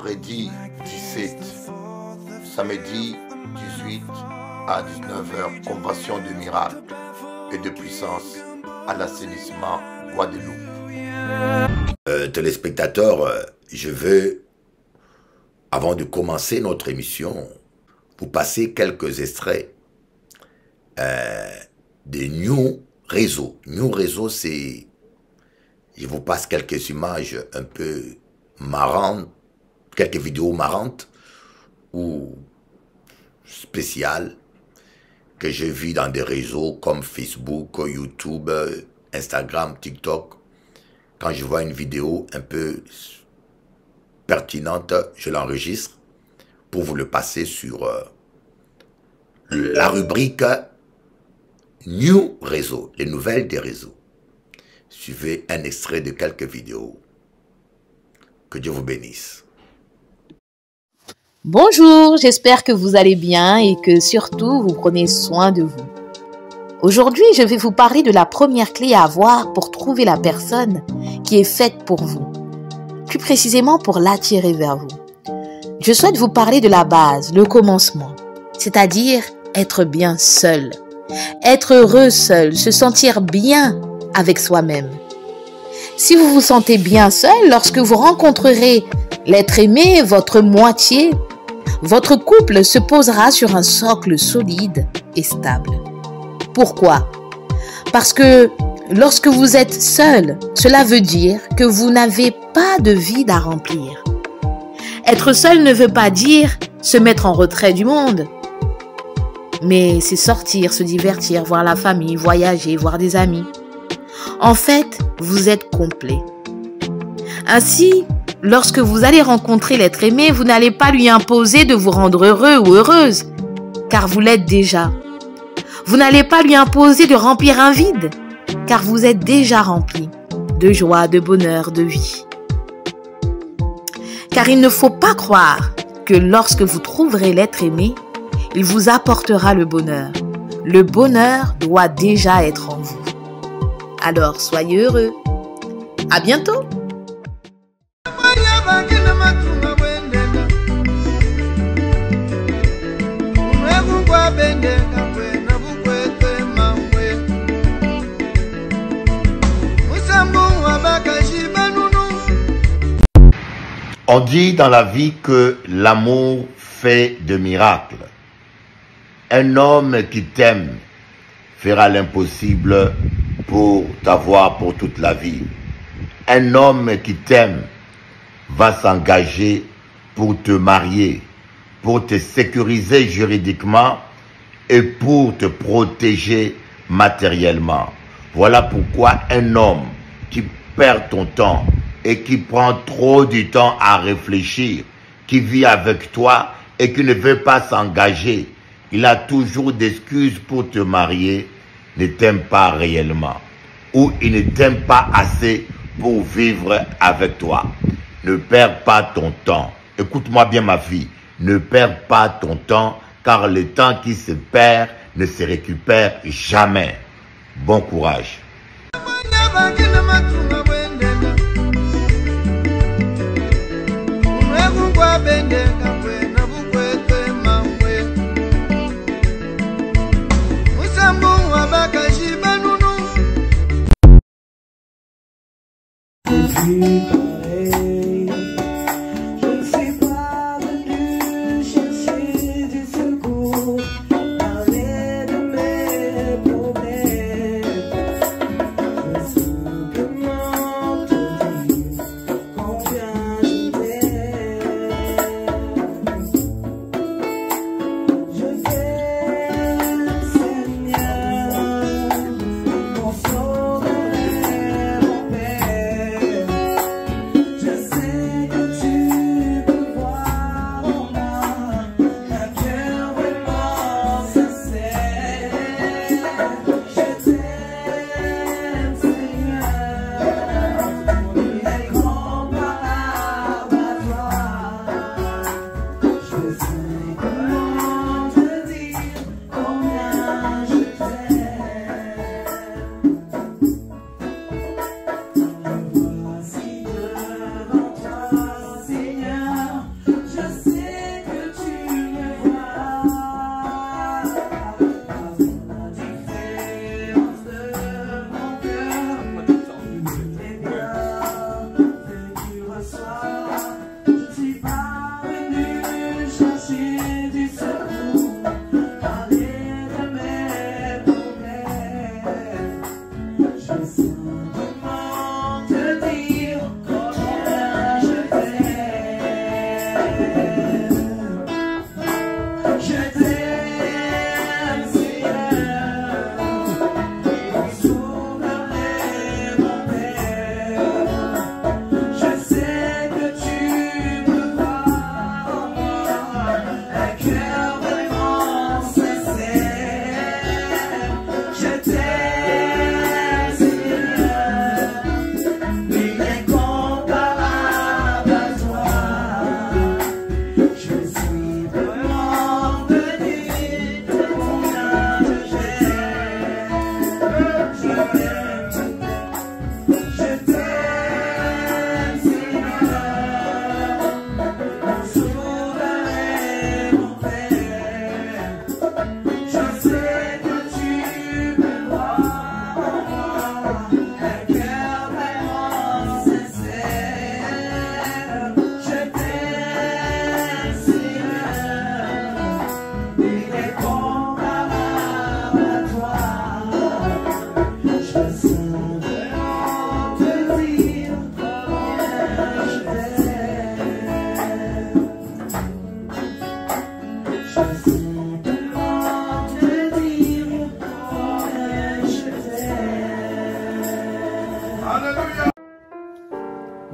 vendredi 17, samedi 18 à 19h, convention de miracles et de puissance à l'assainissement Guadeloupe. Téléspectateurs, je veux, avant de commencer notre émission, vous passer quelques extraits de New Réseau. New Réseau, c'est... Je vous passe quelques images un peu marrantes, quelques vidéos marrantes ou spéciales que j'ai vues dans des réseaux comme Facebook, YouTube, Instagram, TikTok. Quand je vois une vidéo un peu pertinente, je l'enregistre pour vous le passer sur la rubrique New Réseau, les nouvelles des réseaux. Suivez un extrait de quelques vidéos. Que Dieu vous bénisse. Bonjour, j'espère que vous allez bien et que surtout vous prenez soin de vous. Aujourd'hui, je vais vous parler de la première clé à avoir pour trouver la personne qui est faite pour vous. Plus précisément pour l'attirer vers vous. Je souhaite vous parler de la base, le commencement. C'est-à-dire être bien seul. Être heureux seul, se sentir bien avec soi-même. Si vous vous sentez bien seul, lorsque vous rencontrerez l'être aimé, votre moitié, votre couple se posera sur un socle solide et stable. Pourquoi? Parce que lorsque vous êtes seul, cela veut dire que vous n'avez pas de vide à remplir. Être seul ne veut pas dire se mettre en retrait du monde. Mais c'est sortir, se divertir, voir la famille, voyager, voir des amis. En fait, vous êtes complet. Ainsi, lorsque vous allez rencontrer l'être aimé, vous n'allez pas lui imposer de vous rendre heureux ou heureuse, car vous l'êtes déjà. Vous n'allez pas lui imposer de remplir un vide, car vous êtes déjà rempli de joie, de bonheur, de vie. Car il ne faut pas croire que lorsque vous trouverez l'être aimé, il vous apportera le bonheur. Le bonheur doit déjà être en vous. Alors, soyez heureux. À bientôt. On dit dans la vie que l'amour fait de miracles. Un homme qui t'aime fera l'impossible pour t'avoir pour toute la vie. Un homme qui t'aime va s'engager pour te marier, pour te sécuriser juridiquement et pour te protéger matériellement. Voilà pourquoi un homme qui perd ton temps et qui prend trop du temps à réfléchir, qui vit avec toi et qui ne veut pas s'engager, il a toujours d'excuses pour te marier, ne t'aime pas réellement. Ou il ne t'aime pas assez pour vivre avec toi. Ne perds pas ton temps. Écoute-moi bien ma fille. Ne perds pas ton temps, car le temps qui se perd ne se récupère jamais. Bon courage.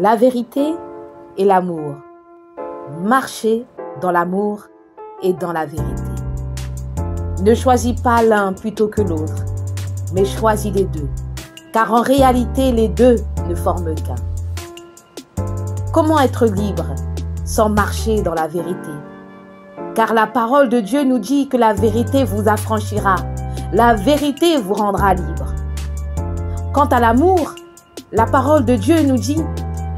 la vérité et l'amour. Marchez dans l'amour et dans la vérité. Ne choisis pas l'un plutôt que l'autre, mais choisis les deux, car en réalité, les deux ne forment qu'un. Comment être libre sans marcher dans la vérité? Car la parole de Dieu nous dit que la vérité vous affranchira, la vérité vous rendra libre. Quant à l'amour, la parole de Dieu nous dit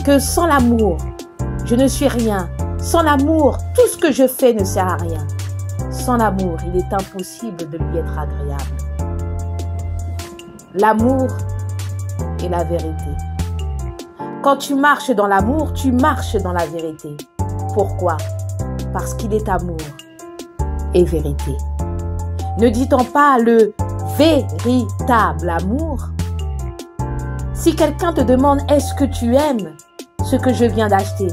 que sans l'amour, je ne suis rien. Sans l'amour, tout ce que je fais ne sert à rien. Sans l'amour, il est impossible de lui être agréable. L'amour et la vérité. Quand tu marches dans l'amour, tu marches dans la vérité. Pourquoi? Parce qu'il est amour et vérité. Ne dit-on pas le véritable amour? Si quelqu'un te demande « Est-ce que tu aimes ce que je viens d'acheter ?»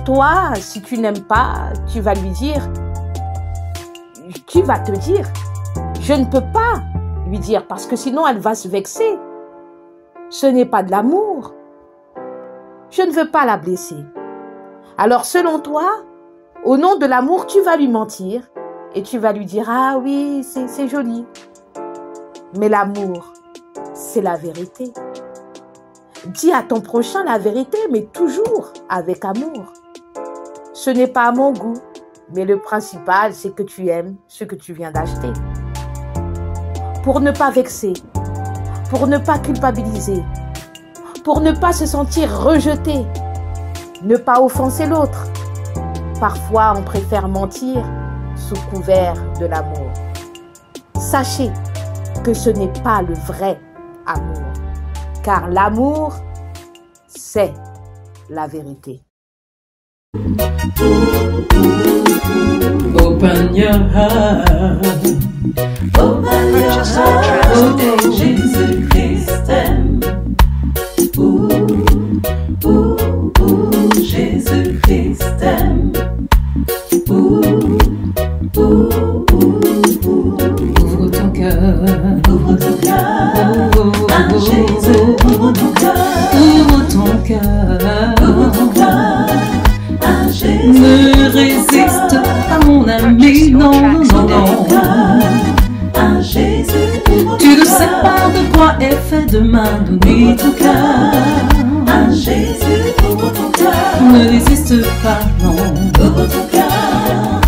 Toi, si tu n'aimes pas, tu vas lui dire, tu vas te dire, je ne peux pas lui dire parce que sinon elle va se vexer. Ce n'est pas de l'amour. Je ne veux pas la blesser. Alors selon toi, au nom de l'amour, tu vas lui mentir et tu vas lui dire, ah oui, c'est joli. Mais l'amour, c'est la vérité. Dis à ton prochain la vérité, mais toujours avec amour. Ce n'est pas à mon goût, mais le principal, c'est que tu aimes ce que tu viens d'acheter. Pour ne pas vexer, pour ne pas culpabiliser, pour ne pas se sentir rejeté, ne pas offenser l'autre. Parfois, on préfère mentir sous couvert de l'amour. Sachez que ce n'est pas le vrai amour, car l'amour, c'est la vérité. Open your heart. Open your heart. Oh, Jésus-Christ aime. Jésus-Christ aime. Ouvre ton cœur. Ouvre ton cœur. À Jésus, ouvre ton cœur. Ouvre ton cœur. Ouvre ton cœur. Ne résiste pas mon ami, non, non, non. Tu ne sais pas de quoi est fait demain, d'oublie ton cœur. Ne résiste pas, non. Ouvre ton cœur.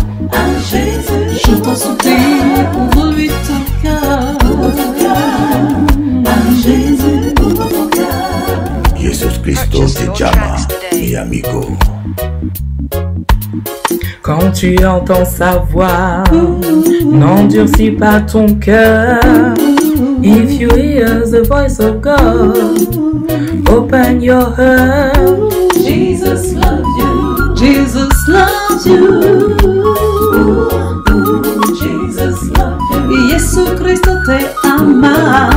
Je t'en supplie, ouvre-lui ton cœur. Ouvre ton cœur. Jésus, ouvre ton cœur. Jesus Cristo te llama, mi amigo. Quand tu entends sa voix, n'endurcis pas ton cœur. If you hear the voice of God, open your heart. Jesus loves you. Jesus loves you. Jesus loves you. Jésus Cristo te ama.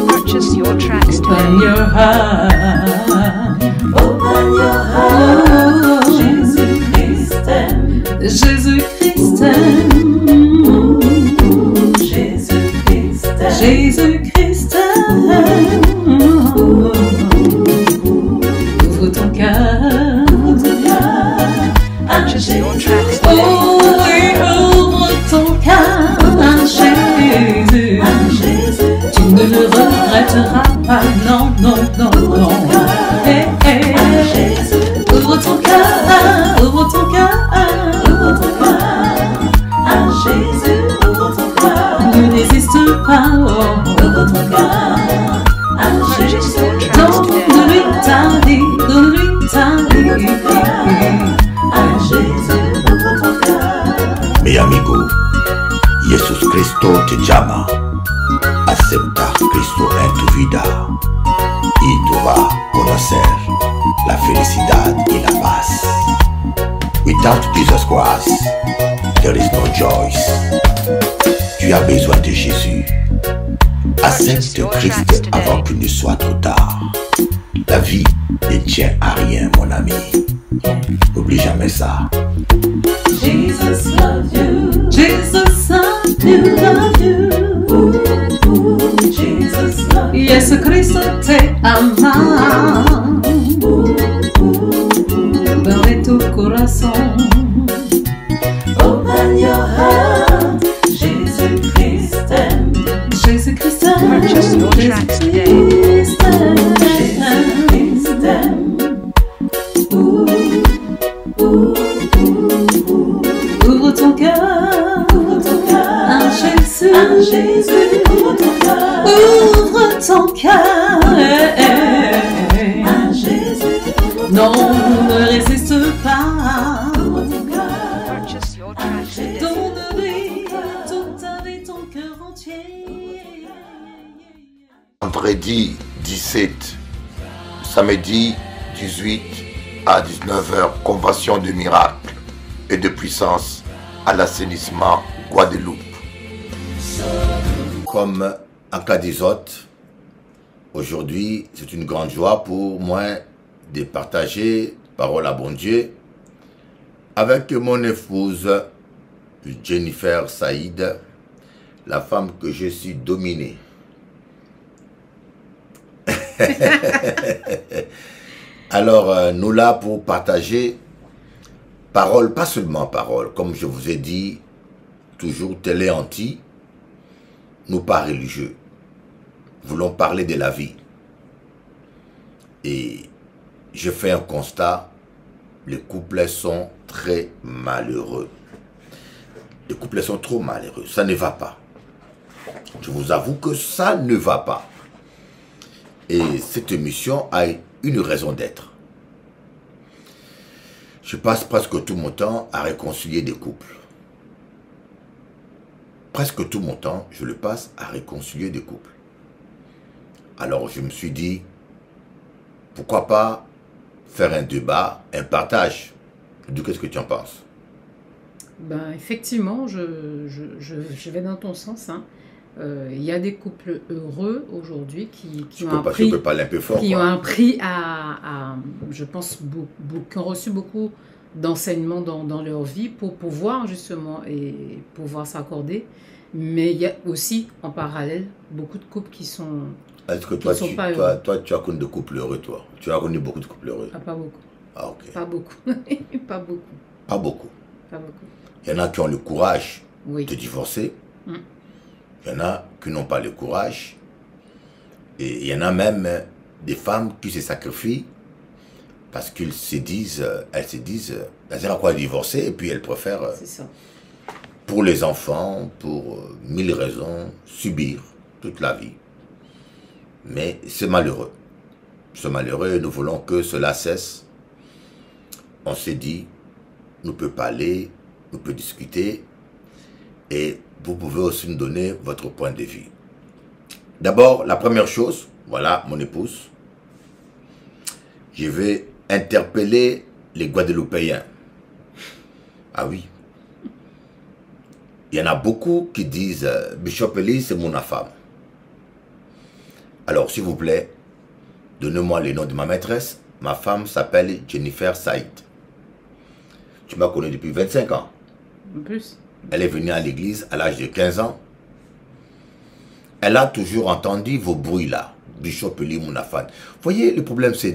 Purchase your tracks today. Open your heart. Open your heart. Jésus-Christ aime. Jésus-Christ aime. Jésus-Christ aime. Jésus-Christ aime. Ouvre ton cœur. Ouvre ton cœur. Purchase your tracks today. Oh oui, ouvre ton cœur à Jésus. Tu ne le regretteras pas, non, non, non, non. Hey, hey. Ouvre ton cœur, ouvre ton cœur, ouvre ton cœur. À Jésus, ouvre ton cœur. Ne résiste pas, oh. Ouvre ton cœur. À Jésus, donne-lui ta vie, donne-lui ta vie. À Jésus, ouvre ton cœur. Mi amigo, Jesus Cristo te llama. Acepta Cristo en tu vida y tú vas a conocer la felicidad y la paz. Without Jesus Christ, there is no joy. Tu as besoin de Jésus. Accepte Christ avant qu'il ne soit trop tard. La vie ne tient à rien, mon ami. N'oublie jamais ça. Jesus loves you. Jesus loves you. Love you. Jesus loves you. Yesu Cristo te ama. Abre tu corazón. Open your heart. Jésus-Christ t'aime. Jésus-Christ t'aime. Purchase your tracks today. Jésus-Christ t'aime. Ouvre ton cœur. Ouvre ton cœur. À Jésus. À Jésus. Ouvre ton cœur. Ouvre ton cœur. À Jésus. Non, ne résiste pas. Ouvre ton cœur. Purchase your tracks today. Donne-lui toute ta vie, ton cœur entier. Vendredi 17, samedi 18 à 19h, convention de miracles et de puissance à l'assainissement Guadeloupe. Comme en cas d'Isote, aujourd'hui, c'est une grande joie pour moi de partager parole à bon Dieu avec mon épouse Jennifer Saïd, la femme que je suis dominée. Alors, nous là pour partager parole, pas seulement parole, comme je vous ai dit, toujours télé anti, nous pas religieux. Voulons parler de la vie. Et je fais un constat, les couples sont très malheureux. Les couples sont trop malheureux, ça ne va pas. Je vous avoue que ça ne va pas. Et cette émission a une raison d'être. Je passe presque tout mon temps à réconcilier des couples. Presque tout mon temps, je le passe à réconcilier des couples. Alors je me suis dit, pourquoi pas faire un débat, un partage. Qu'est-ce que tu en penses? Ben, effectivement, je vais dans ton sens. Hein. Il y a des couples heureux aujourd'hui qui ont appris je pense, qui ont reçu beaucoup d'enseignements dans leur vie pour pouvoir justement et pouvoir s'accorder. Mais il y a aussi, en parallèle, beaucoup de couples qui sont... Est-ce que toi, tu as connu de couples heureux, toi? Tu as connu beaucoup de couples heureux? Ah, pas beaucoup. Ah, ok. Pas beaucoup. Pas beaucoup. Pas beaucoup. Pas beaucoup. Il y en a qui ont le courage Oui. de divorcer. Il y en a qui n'ont pas le courage. Et il y en a même des femmes qui se sacrifient parce qu'elles se disent, elles n'ont pas quoi divorcer et puis elles préfèrent, C'est ça. pour les enfants, pour mille raisons, subir toute la vie. Mais c'est malheureux. C'est malheureux et nous voulons que cela cesse. On s'est dit, nous peut parler, nous peut discuter et vous pouvez aussi nous donner votre point de vue. D'abord, la première chose, voilà mon épouse. Je vais interpeller les Guadeloupéens. Ah oui. Il y en a beaucoup qui disent Bishop Eli, c'est mon femme. Alors, s'il vous plaît, donnez-moi le nom de ma maîtresse. Ma femme s'appelle Jennifer Saïd. Tu m'as connu depuis 25 ans. En plus. Elle est venue à l'église à l'âge de 15 ans. Elle a toujours entendu vos bruits là. Bishop Eli, mon affaire. Vous voyez, le problème, c'est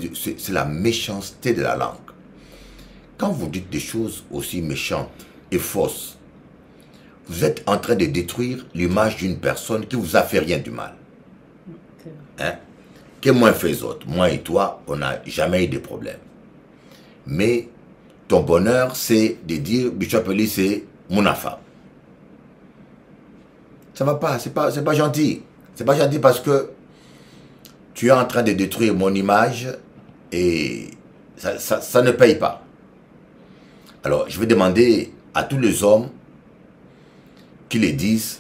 la méchanceté de la langue. Quand vous dites des choses aussi méchantes et fausses, vous êtes en train de détruire l'image d'une personne qui vous a fait rien du mal. Hein? Que moi fait les autres, moi et toi, on n'a jamais eu de problème. Mais ton bonheur, c'est de dire Bishop Eli, c'est mon femme. Ça va pas, c'est pas gentil. C'est pas gentil parce que tu es en train de détruire mon image et ça ne paye pas. Alors, je vais demander à tous les hommes qui les disent,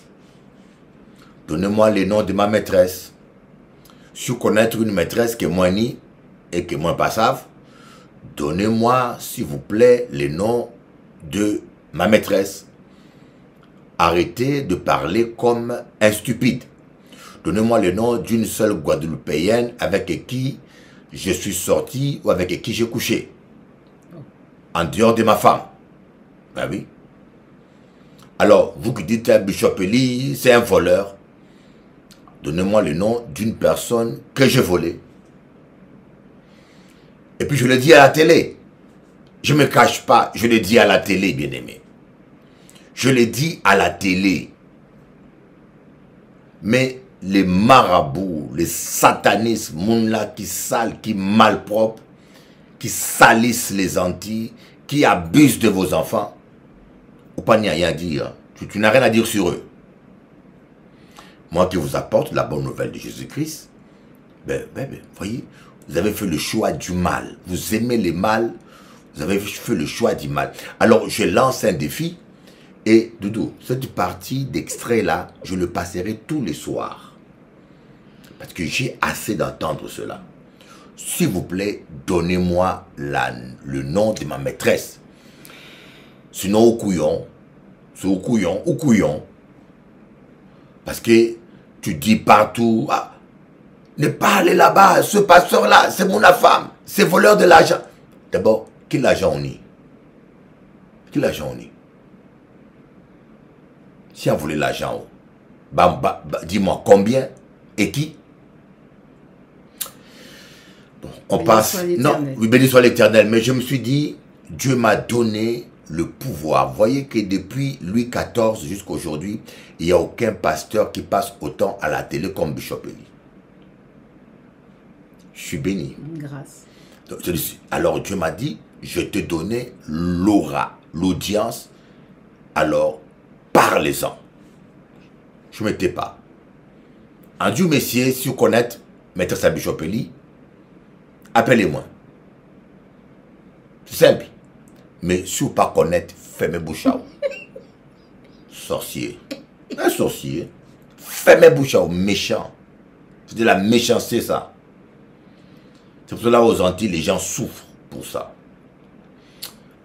donnez-moi le nom de ma maîtresse. Si vous connaissez une maîtresse que moi ni et que moi pas savent, donnez-moi, s'il vous plaît, le nom de ma maîtresse. Arrêtez de parler comme un stupide. Donnez-moi le nom d'une seule Guadeloupéenne avec qui je suis sorti ou avec qui j'ai couché. En dehors de ma femme. Ben oui. Alors, vous qui dites Bishop Eli, c'est un voleur. donnez-moi le nom d'une personne que j'ai volée. Et puis je le dis à la télé. Je ne me cache pas, je le dis à la télé, bien-aimé. Je le dis à la télé. Mais les marabouts, les satanistes, moun là qui salent, qui malpropres, qui salissent les Antilles, qui abusent de vos enfants, ou pas n'y a rien à dire. Tu n'as rien à dire sur eux. Moi qui vous apporte la bonne nouvelle de Jésus-Christ, voyez, vous avez fait le choix du mal. Vous aimez le mal, vous avez fait le choix du mal. Alors je lance un défi, et Doudou, cette partie d'extrait là, je le passerai tous les soirs. Parce que j'ai assez d'entendre cela. S'il vous plaît, donnez-moi le nom de ma maîtresse. Sinon, au couillon, c'est au couillon. Parce que tu dis partout, ah, ne pas aller là-bas, ce pasteur-là, c'est mon femme, c'est voleur de l'argent. D'abord, quel argent on y? Quel argent on y? Si on voulait l'argent, dis-moi combien et qui? Bon, on passe. Non, oui, béni soit l'Éternel. Mais je me suis dit, Dieu m'a donné le pouvoir. Vous voyez que depuis Louis XIV jusqu'à aujourd'hui, il n'y a aucun pasteur qui passe autant à la télé comme Bishop Eli. Je suis béni. Grâce. Alors Dieu m'a dit, je te donnais l'aura, l'audience. Alors, parlez-en. Je ne me tais pas. En Dieu, messieurs, si vous connaissez Maître Bishop Eli, appelez-moi. C'est simple. Mais si vous ne pas connaître, fermez bouche à vous. Sorcier. Un sorcier. Fermez bouche à vous, méchant. C'est de la méchanceté, ça. C'est pour cela aux Antilles, les gens souffrent pour ça.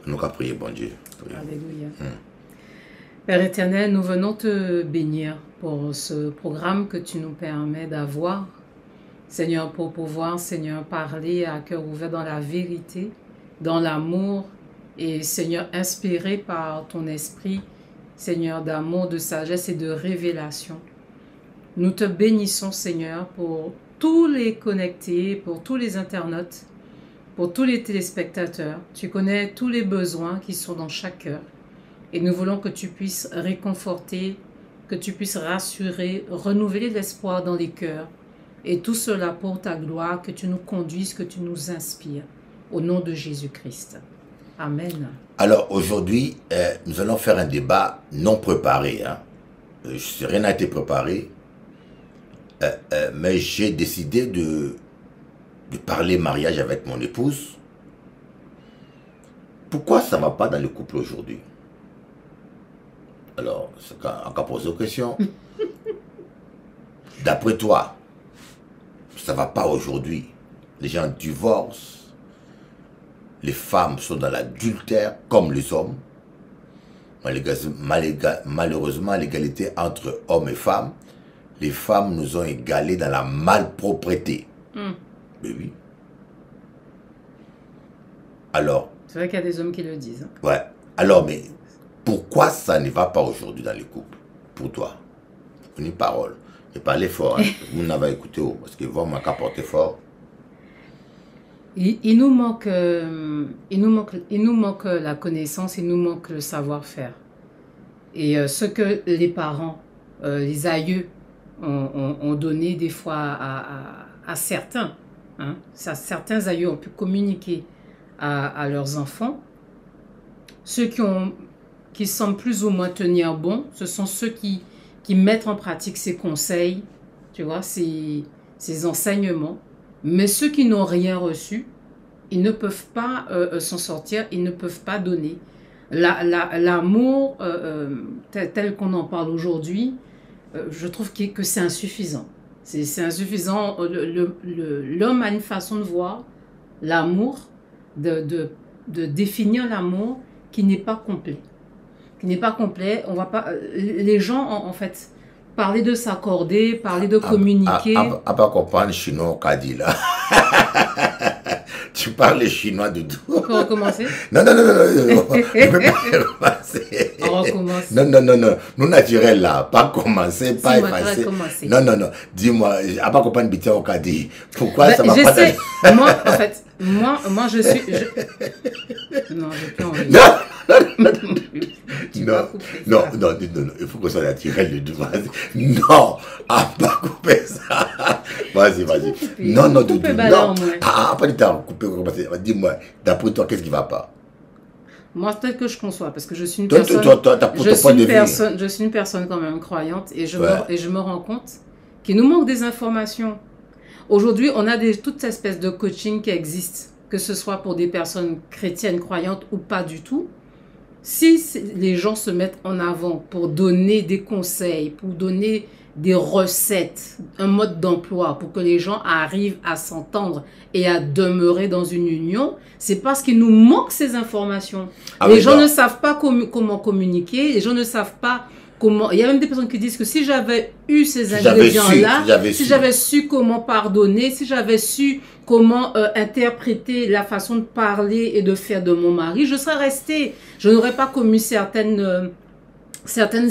Nous qu'à prier, bon Dieu. Alléluia. Père éternel, nous venons te bénir pour ce programme que tu nous permets d'avoir. Seigneur, pour pouvoir, Seigneur, parler à cœur ouvert dans la vérité, dans l'amour, et Seigneur, inspiré par ton esprit, Seigneur, d'amour, de sagesse et de révélation. Nous te bénissons, Seigneur, pour tous les connectés, pour tous les internautes, pour tous les téléspectateurs. Tu connais tous les besoins qui sont dans chaque cœur. Et nous voulons que tu puisses réconforter, que tu puisses rassurer, renouveler l'espoir dans les cœurs. Et tout cela pour ta gloire, que tu nous conduises, que tu nous inspires. Au nom de Jésus-Christ. Amen. Alors aujourd'hui, nous allons faire un débat non préparé. Hein. Rien n'a été préparé. Mais j'ai décidé de parler mariage avec mon épouse. Pourquoi ça ne va pas dans le couple aujourd'hui? Alors, on va poser aux questions. D'après toi, ça ne va pas aujourd'hui. Les gens divorcent. Les femmes sont dans l'adultère comme les hommes. Malheureusement, l'égalité entre hommes et femmes, les femmes nous ont égalés dans la malpropreté. Mais oui. Alors. C'est vrai qu'il y a des hommes qui le disent. Hein. Ouais. Alors, mais pourquoi ça ne va pas aujourd'hui dans les couples? Pour toi. Une parole. Et parlez fort. Hein. Vous n'avez écouté parce que vous m'avez porté fort. Il nous manque la connaissance, il nous manque le savoir-faire. Et ce que les parents, les aïeux ont donné des fois à certains, hein, certains aïeux ont pu communiquer à leurs enfants. Ceux qui semblent plus ou moins tenir bon, ce sont ceux qui mettent en pratique ces conseils, tu vois, ces enseignements. Mais ceux qui n'ont rien reçu, ils ne peuvent pas s'en sortir, ils ne peuvent pas donner. L'amour, tel qu'on en parle aujourd'hui, je trouve que c'est insuffisant. C'est insuffisant. L'homme a une façon de voir l'amour, de définir l'amour qui n'est pas complet. Qui n'est pas complet. On va pas, les gens, en fait, parler de s'accorder, parler de communiquer. À pas comprendre chinois qu'a dit là. Tu parles les chinois, Doudou. On peut recommencer? Non, non, non, non, non, on peut pas recommencer. On recommence. Non, non, non, non. Nous, naturel, là. Pas commencer, pas effacer. Non, non, non. Dis-moi, à pas comprendre Biti au Kadi. Pourquoi ça va pas sais. Moi, en fait, moi, je suis... Non, j'ai plus envie. Non, non, non, non, non, non, il faut qu'on soit naturel, Doudou. Non, à pas couper ça. Vas-y, vas-y. Non, non, Doudou. Non. Ah, pas du temps, couper, dis-moi, d'après toi, qu'est-ce qui va pas? Moi, peut-être que je conçois, parce que je suis une personne... Je suis une personne quand même croyante, et je me rends compte qu'il nous manque des informations. Aujourd'hui, on a toute espèce de coaching qui existe, que ce soit pour des personnes chrétiennes croyantes ou pas du tout. Si les gens se mettent en avant pour donner des conseils, pour donner des recettes, un mode d'emploi, pour que les gens arrivent à s'entendre et à demeurer dans une union, c'est parce qu'il nous manque ces informations. Les gens ne savent pas comment communiquer, les gens ne savent pas comment... Il y a même des personnes qui disent que si j'avais eu ces ingrédients-là, si j'avais su comment pardonner, si j'avais su comment interpréter la façon de parler et de faire de mon mari, je serais restée. Je n'aurais pas commis certaines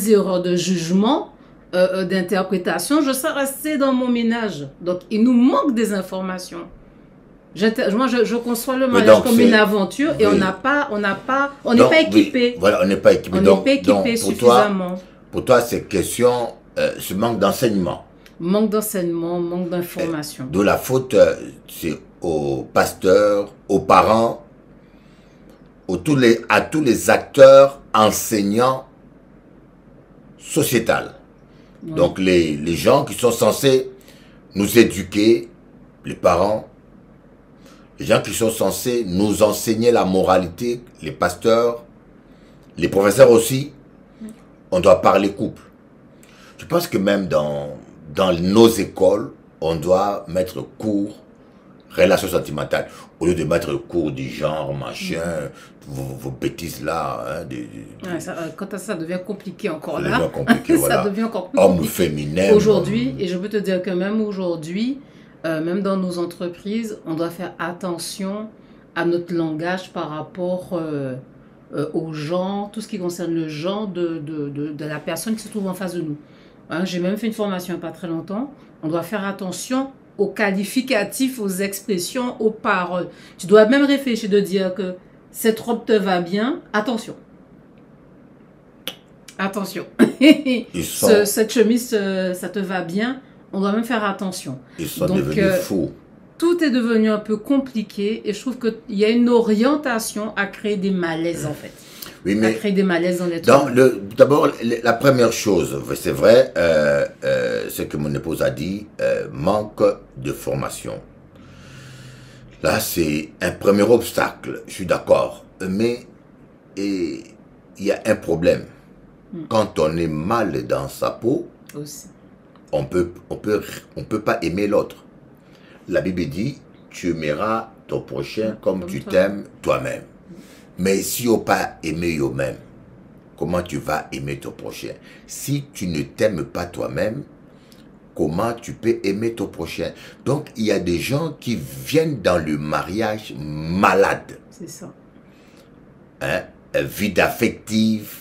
erreurs de jugement, d'interprétation, je serais restée dans mon ménage. Donc, il nous manque des informations. Moi, je conçois le mariage comme une aventure et on n'est pas équipé. Oui, voilà, on n'est pas équipé. On n'est pas équipé suffisamment. Pour toi, c'est question, ce manque d'enseignement. Manque d'enseignement, manque d'information. D'où la faute, c'est aux pasteurs, aux parents, à tous les acteurs enseignants sociétals. Oui. Donc les gens qui sont censés nous éduquer, les parents, les gens qui sont censés nous enseigner la moralité, les pasteurs, les professeurs aussi, on doit parler couple. Je pense que même dans nos écoles, on doit mettre cours relations sentimentales, au lieu de mettre cours du genre, machin, vos bêtises là. Quand ça devient compliqué encore là, ça devient encore plus compliqué. Homme féminin. Aujourd'hui, et je peux te dire que même aujourd'hui, même dans nos entreprises, on doit faire attention à notre langage par rapport au genre, tout ce qui concerne le genre de la personne qui se trouve en face de nous. J'ai même fait une formation il n'y a pas très longtemps. On doit faire attention aux qualificatifs, aux expressions, aux paroles. Tu dois même réfléchir de dire que cette robe te va bien. Attention. Attention. Cette chemise, ça te va bien. On doit même faire attention. Ils sont devenus fous. Tout est devenu un peu compliqué et je trouve qu'il y a une orientation à créer des malaises en fait. Oui, mais à créer des malaises dans l'être humain. D'abord, la première chose, c'est vrai, ce que mon épouse a dit, manque de formation. Là, c'est un premier obstacle, je suis d'accord. Mais il y a un problème. Quand on est mal dans sa peau, aussi, on peut pas aimer l'autre. La Bible dit, tu aimeras ton prochain comme tu t'aimes toi-même. Mais si on pas aimé eux-mêmes, comment tu vas aimer ton prochain? Si tu ne t'aimes pas toi-même, comment tu peux aimer ton prochain? Donc, il y a des gens qui viennent dans le mariage malade. C'est ça. Vide affective.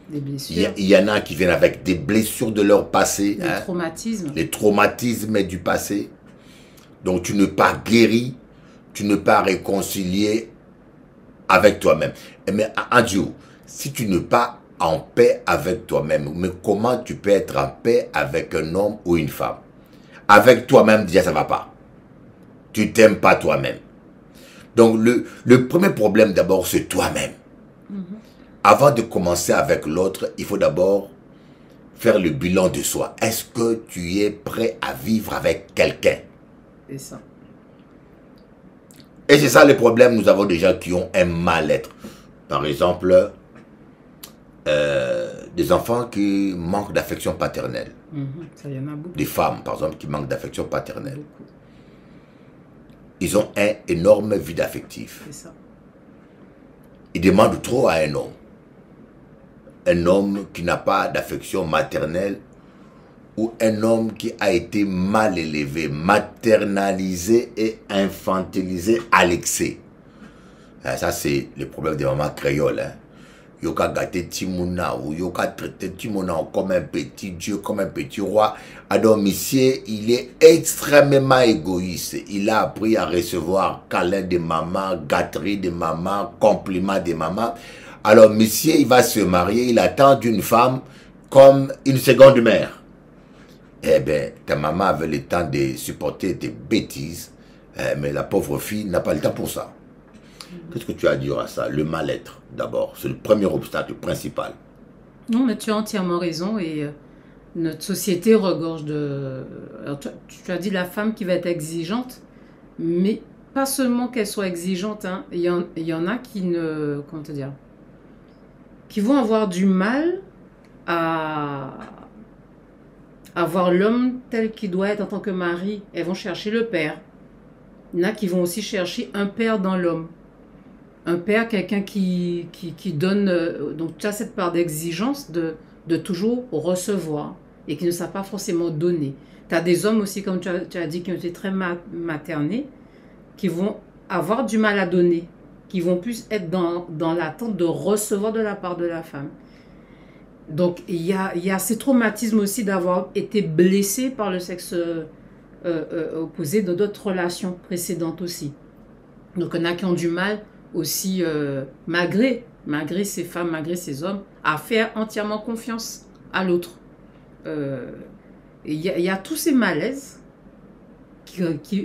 Des blessures. Il y en a qui viennent avec des blessures de leur passé. Les traumatismes. Les traumatismes du passé. Donc, tu n'es pas guéri, tu n'es pas réconcilié avec toi-même. Mais adieu, si tu n'es pas en paix avec toi-même, mais comment tu peux être en paix avec un homme ou une femme? Avec toi-même, déjà, ça ne va pas. Tu t'aimes pas toi-même. Donc, le premier problème, d'abord, c'est toi-même. Avant de commencer avec l'autre, il faut d'abord faire le bilan de soi. Est-ce que tu es prêt à vivre avec quelqu'un? C'est ça. Et c'est ça le problème, nous avons des gens qui ont un mal-être. Par exemple, des enfants qui manquent d'affection paternelle. Ça y en a beaucoup. Des femmes, par exemple, qui manquent d'affection paternelle. Beaucoup. Ils ont un énorme vide affectif. C'est ça. Ils demandent trop à un homme. Un homme qui n'a pas d'affection maternelle ou un homme qui a été mal élevé, maternalisé et infantilisé à l'excès. Ça, c'est le problème des mamans créoles. Hein. Yoka gâté Timona ou Yoka traité Timona comme un petit dieu, comme un petit roi. Alors, monsieur, il est extrêmement égoïste. Il a appris à recevoir câlins de maman, gâteries de maman, compliments de maman. Alors, monsieur, il va se marier, il attend d'une femme comme une seconde mère. Eh bien, ta maman avait le temps de supporter tes bêtises, mais la pauvre fille n'a pas le temps pour ça. Qu'est-ce que tu as à dire à ça? Le mal-être, d'abord. C'est le premier obstacle principal. Non, mais tu as entièrement raison. Et notre société regorge de... Alors, tu as dit la femme qui va être exigeante, mais pas seulement qu'elle soit exigeante. Hein. Il y en a qui ne... Comment te dire? Qui vont avoir du mal à voir l'homme tel qu'il doit être en tant que mari. Elles vont chercher le père. Il y en a qui vont aussi chercher un père dans l'homme. Un père, quelqu'un qui donne... donc, tu as cette part d'exigence de toujours recevoir et qui ne savent pas forcément donner. Tu as des hommes aussi, comme tu as dit, qui ont été très maternés, qui vont avoir du mal à donner, qui vont plus être dans l'attente de recevoir de la part de la femme. Donc, il y a ces traumatismes aussi d'avoir été blessé par le sexe opposé dans d'autres relations précédentes aussi. Donc, il y en a qui ont du mal aussi, malgré ces femmes, malgré ces hommes, à faire entièrement confiance à l'autre. Il y a tous ces malaises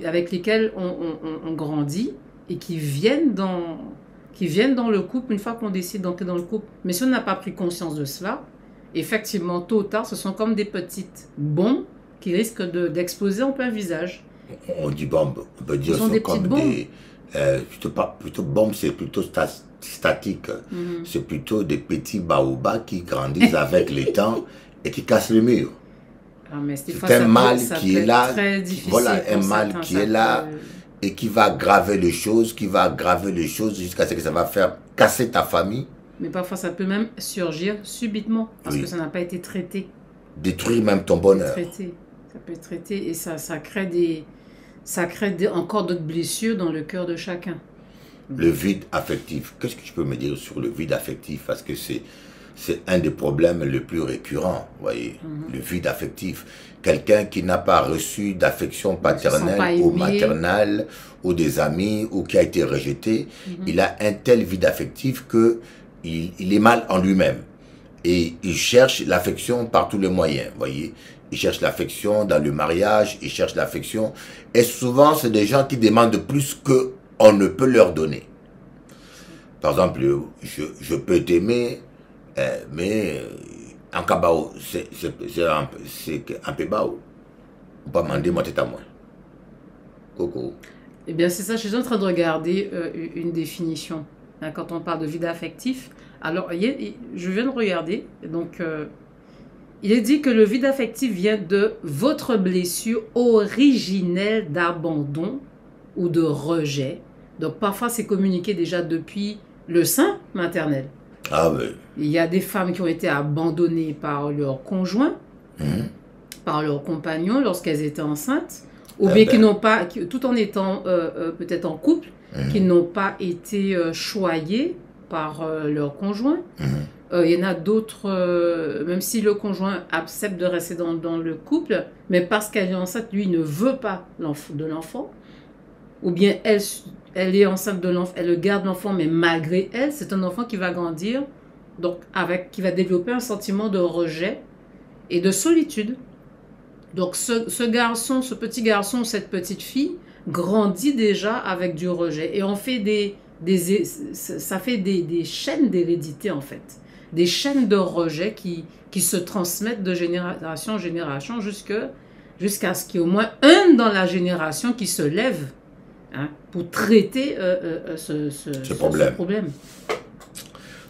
avec lesquels on grandit et qui viennent dans le couple une fois qu'on décide d'entrer dans le couple. Mais si on n'a pas pris conscience de cela, effectivement, tôt ou tard, ce sont comme des petites bombes qui risquent d'exploser en plein visage. On dit bombe, on peut dire ce sont comme des... plutôt bombe, c'est plutôt statique. C'est plutôt des petits baobabs qui grandissent avec le temps et qui cassent le mur. C'est un mal qui est là, voilà, un mal qui est là et qui va aggraver les choses, jusqu'à ce que ça va faire casser ta famille. Mais parfois ça peut même surgir subitement parce que ça n'a pas été traité. Détruire même ton bonheur. Ça peut être traité et ça crée encore d'autres blessures dans le cœur de chacun. Le vide affectif. Qu'est-ce que tu peux me dire sur le vide affectif? Parce que c'est un des problèmes les plus récurrents, voyez, le vide affectif. Quelqu'un qui n'a pas reçu d'affection paternelle ou maternelle, ou des amis, ou qui a été rejeté, il a un tel vide affectif qu'il est mal en lui-même. Et il cherche l'affection par tous les moyens, voyez. Il cherche l'affection dans le mariage, il cherche l'affection. Et souvent, c'est des gens qui demandent plus qu'on ne peut leur donner. Par exemple, je peux t'aimer, mais en cabao, c'est un peu bas. On peut demander ma tête à moi. Coucou. Eh bien, c'est ça, je suis en train de regarder une définition. Hein, quand on parle de vide affectif, alors, je viens de regarder, donc... il est dit que le vide affectif vient de votre blessure originelle d'abandon ou de rejet. Donc, parfois, c'est communiqué déjà depuis le sein maternel. Ah oui. Il y a des femmes qui ont été abandonnées par leur conjoint, par leur compagnon lorsqu'elles étaient enceintes, ou bien qui n'ont pas, tout en étant peut-être en couple, qui n'ont pas été choyées par leur conjoint. Il y en a d'autres, même si le conjoint accepte de rester dans le couple, mais parce qu'elle est enceinte, lui, il ne veut pas de l'enfant. Ou bien elle est enceinte de l'enfant, elle garde l'enfant, mais malgré elle, c'est un enfant qui va grandir, donc qui va développer un sentiment de rejet et de solitude. Donc ce petit garçon, cette petite fille, grandit déjà avec du rejet. Et on fait ça fait des chaînes d'hérédité, en fait. Des chaînes de rejet qui se transmettent de génération en génération jusqu'à ce qu'il y ait au moins un dans la génération qui se lève pour traiter ce problème.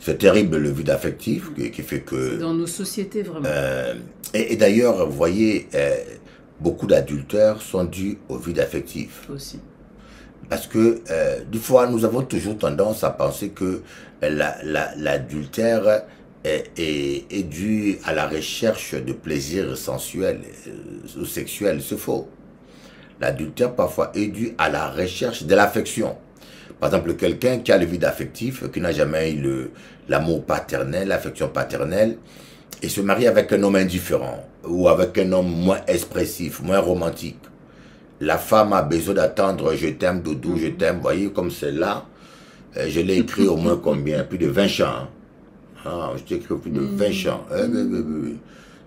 C'est terrible le vide affectif qui fait que... Dans nos sociétés, vraiment. Et d'ailleurs, vous voyez, beaucoup d'adultères sont dus au vide affectif. Aussi. Parce que, des fois, nous avons toujours tendance à penser que l'adultère est due à la recherche de plaisir sensuel ou sexuel, c'est faux. L'adultère parfois est dû à la recherche de l'affection. Par exemple, quelqu'un qui a le vide affectif, qui n'a jamais eu l'amour paternel, l'affection paternelle, et se marie avec un homme indifférent ou avec un homme moins expressif, moins romantique. La femme a besoin d'attendre « je t'aime, doudou, je t'aime ». Vous voyez, comme celle-là, je l'ai écrit au moins combien? Plus de 20 chants. Hein? Ah, je t'ai écrit plus de 20 chants.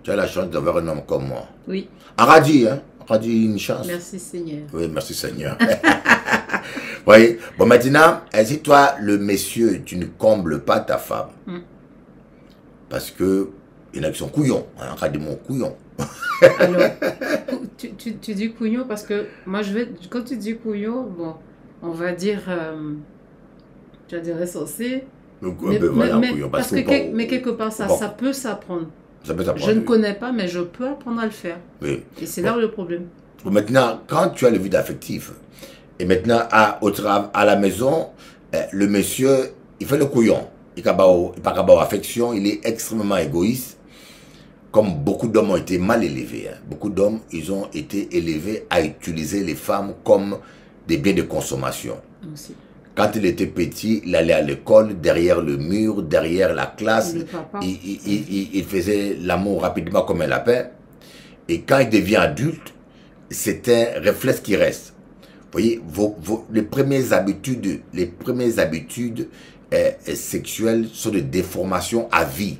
Tu as la chance d'avoir un homme comme moi. Oui. Aradi, hein? Aradi, une chance. Merci Seigneur. Oui, merci Seigneur. Oui. Bon, maintenant, si toi, le monsieur, tu ne combles pas ta femme, parce que il y en a qui sont couillons, hein, on dit mon couillon. Alors, tu dis couillon parce que moi, quand tu dis couillon, bon, on va dire, tu vas dire insensé. Mais quelque part, ça peut s'apprendre. Je ne connais pas, mais je peux apprendre à le faire. Oui. Et c'est là le problème. Bon, maintenant, quand tu as le vide affectif, et maintenant, à la maison, le monsieur, il fait le couillon. Il n'a pas affection, il est extrêmement égoïste. Comme beaucoup d'hommes ont été mal élevés. Hein. Beaucoup d'hommes, ils ont été élevés à utiliser les femmes comme des biens de consommation. Aussi. Quand il était petit, il allait à l'école, derrière le mur, derrière la classe. Il faisait l'amour rapidement comme un lapin. Et quand il devient adulte, c'est un réflexe qui reste. Vous voyez, les premières habitudes sexuelles sont de déformation à vie.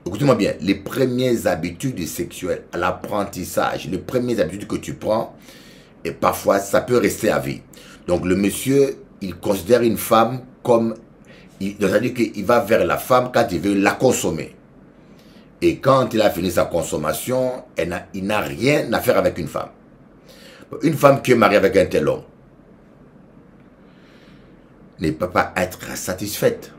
Écoutez-moi bien, les premières habitudes sexuelles, l'apprentissage, les premières habitudes que tu prends, et parfois ça peut rester à vie. Donc le monsieur, il considère une femme comme, c'est-à-dire qu'il va vers la femme quand il veut la consommer. Et quand il a fini sa consommation, il n'a rien à faire avec une femme. Une femme qui est mariée avec un tel homme ne peut pas être satisfaite.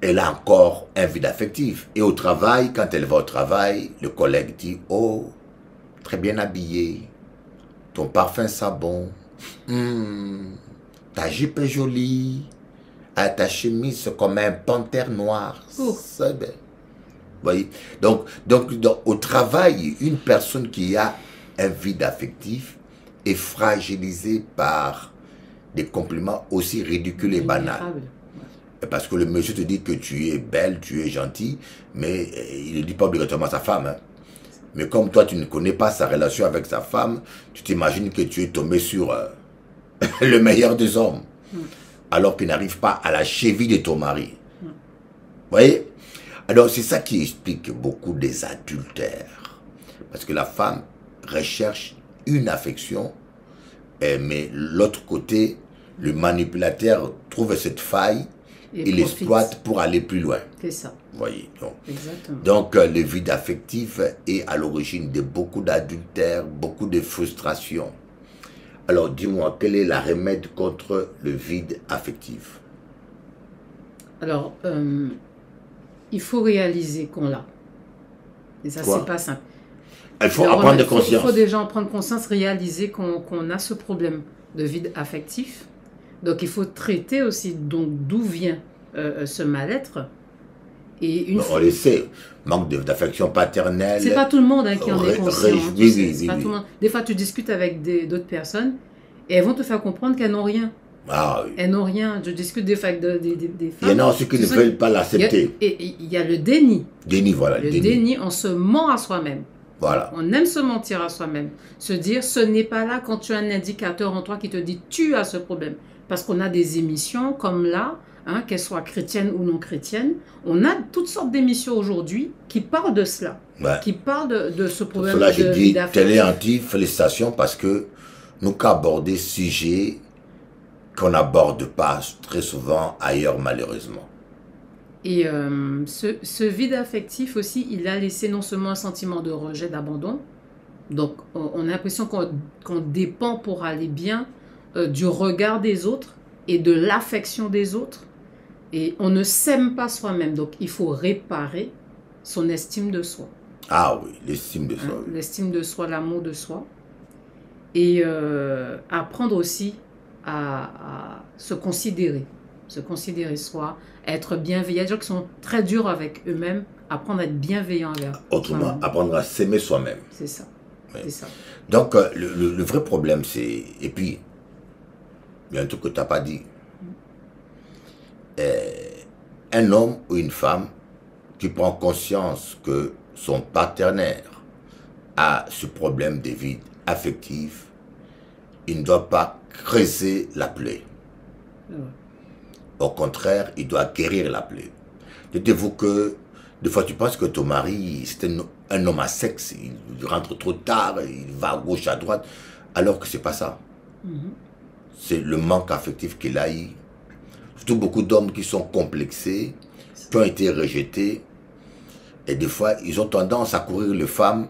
Elle a encore un vide affectif. Et au travail, quand elle va au travail, le collègue dit « Oh, très bien habillé, ton parfum sent bon, ta jupe est jolie, ta chemise c'est comme un panthère noir. » C'est bien. Vous voyez? Donc, au travail, une personne qui a un vide affectif est fragilisée par des compliments aussi ridicules et banals. Parce que le monsieur te dit que tu es belle, tu es gentil, mais il ne dit pas obligatoirement à sa femme. Hein. Mais comme toi, tu ne connais pas sa relation avec sa femme, tu t'imagines que tu es tombé sur le meilleur des hommes, alors qu'il n'arrive pas à la cheville de ton mari. Vous voyez? Alors, c'est ça qui explique beaucoup des adultères. Parce que la femme recherche une affection, mais l'autre côté, le manipulateur trouve cette faille, il exploite pour aller plus loin. C'est ça. Vous voyez, donc le vide affectif est à l'origine de beaucoup d'adultères, beaucoup de frustrations. Alors, dis-moi, quel est le remède contre le vide affectif? Alors, il faut réaliser qu'on l'a. Et ça, c'est pas simple. Il faut en prendre conscience. Il faut déjà en prendre conscience, réaliser qu'on a ce problème de vide affectif. Donc, il faut traiter aussi d'où vient ce mal-être. Et on le sait, manque d'affection paternelle. C'est pas tout le monde qui en est conscient. Oui. Des fois, tu discutes avec d'autres personnes et elles vont te faire comprendre qu'elles n'ont rien. Ah, oui. Elles n'ont rien. Je discute des fois avec des femmes. Il y en a aussi qui ne veulent pas l'accepter. Et il y a le déni. Voilà. Le déni, on se ment à soi-même. Voilà. On aime se mentir à soi-même. Se dire, ce n'est pas là quand tu as un indicateur en toi qui te dit, tu as ce problème. Parce qu'on a des émissions comme là, hein, qu'elles soient chrétiennes ou non chrétiennes. On a toutes sortes d'émissions aujourd'hui qui parlent de cela. Ouais. Qui parlent de ce problème. Pour cela, j'ai dit, Télé Anti, félicitations parce que nous qu'abordons des sujets qu'on n'aborde pas très souvent ailleurs, malheureusement. Et ce vide affectif aussi, il a laissé non seulement un sentiment de rejet, d'abandon. Donc, on a l'impression qu'on dépend pour aller bien du regard des autres et de l'affection des autres. Et on ne s'aime pas soi-même. Donc, il faut réparer son estime de soi. Ah oui, l'estime de soi. Hein, l'estime de soi, l'amour de soi. Et apprendre aussi à se considérer. se considérer soi, être bienveillant. Il y a des gens qui sont très durs avec eux-mêmes, apprendre à être bienveillant envers. Autrement, apprendre à s'aimer soi-même. C'est ça. Oui. C'est ça. Donc, le vrai problème, c'est... Et puis, il y a un truc que tu n'as pas dit. Un homme ou une femme qui prend conscience que son partenaire a ce problème de vide affectif, il ne doit pas creuser la plaie. Au contraire, il doit guérir la plaie. Dites-vous que des fois tu penses que ton mari c'est un homme à sexe, il rentre trop tard, il va à gauche, à droite, alors que c'est pas ça. C'est le manque affectif qu'il a eu. Surtout beaucoup d'hommes qui sont complexés, qui ont été rejetés, et des fois ils ont tendance à courir les femmes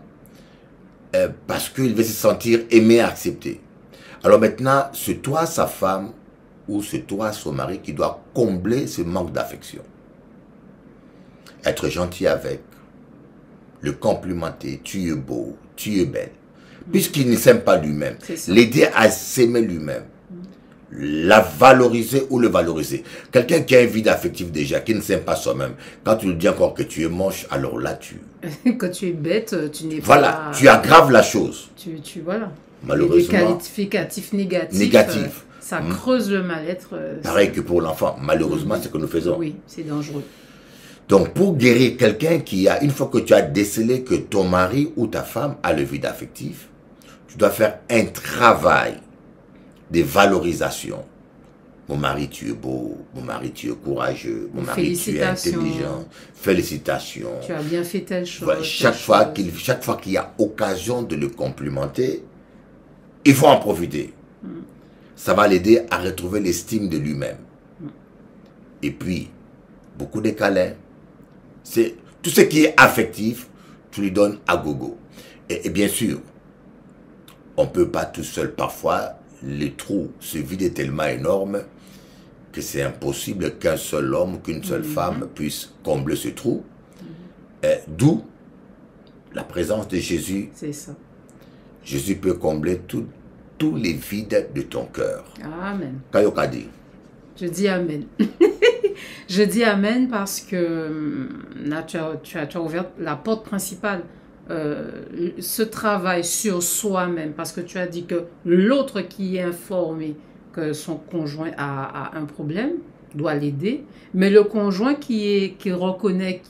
parce qu'ils veulent se sentir aimés, acceptés. Alors maintenant, c'est toi sa femme ou c'est toi son mari qui doit combler ce manque d'affection. Être gentil avec, le complimenter, tu es beau, tu es belle. Puisqu'il ne s'aime pas lui-même, l'aider à s'aimer lui-même, la valoriser ou le valoriser. Quelqu'un qui a un vide affectif déjà, qui ne s'aime pas soi-même, quand tu lui dis encore que tu es moche, alors là tu... Quand tu es bête, tu n'es pas... Voilà, tu aggraves la chose. Voilà. Malheureusement. Les qualificatifs négatifs. Ça creuse le mal-être. Pareil que pour l'enfant. Malheureusement, c'est ce que nous faisons. Oui, c'est dangereux. Donc, pour guérir quelqu'un qui a, une fois que tu as décelé que ton mari ou ta femme a le vide affectif, tu dois faire un travail de valorisation. Mon mari, tu es beau. Mon mari, tu es courageux. Mon mari, tu es intelligent. Félicitations. Tu as bien fait telle chose. Voilà, chaque fois qu'il y a occasion de le complimenter, il faut en profiter. Ça va l'aider à retrouver l'estime de lui-même. Et puis, beaucoup de câlins. C'est tout ce qui est affectif, tu lui donnes à gogo. Et bien sûr, on ne peut pas tout seul. Parfois, les trous se vident tellement énormes que c'est impossible qu'un seul homme, qu'une seule femme puisse combler ce trou. D'où la présence de Jésus. C'est ça. Jésus peut combler tous les vides de ton cœur. Amen. Kayokadi. Je dis Amen. Je dis Amen parce que là, tu as ouvert la porte principale. Ce travail sur soi-même, parce que tu as dit que l'autre qui est informé que son conjoint a un problème doit l'aider, mais le conjoint qui reconnaît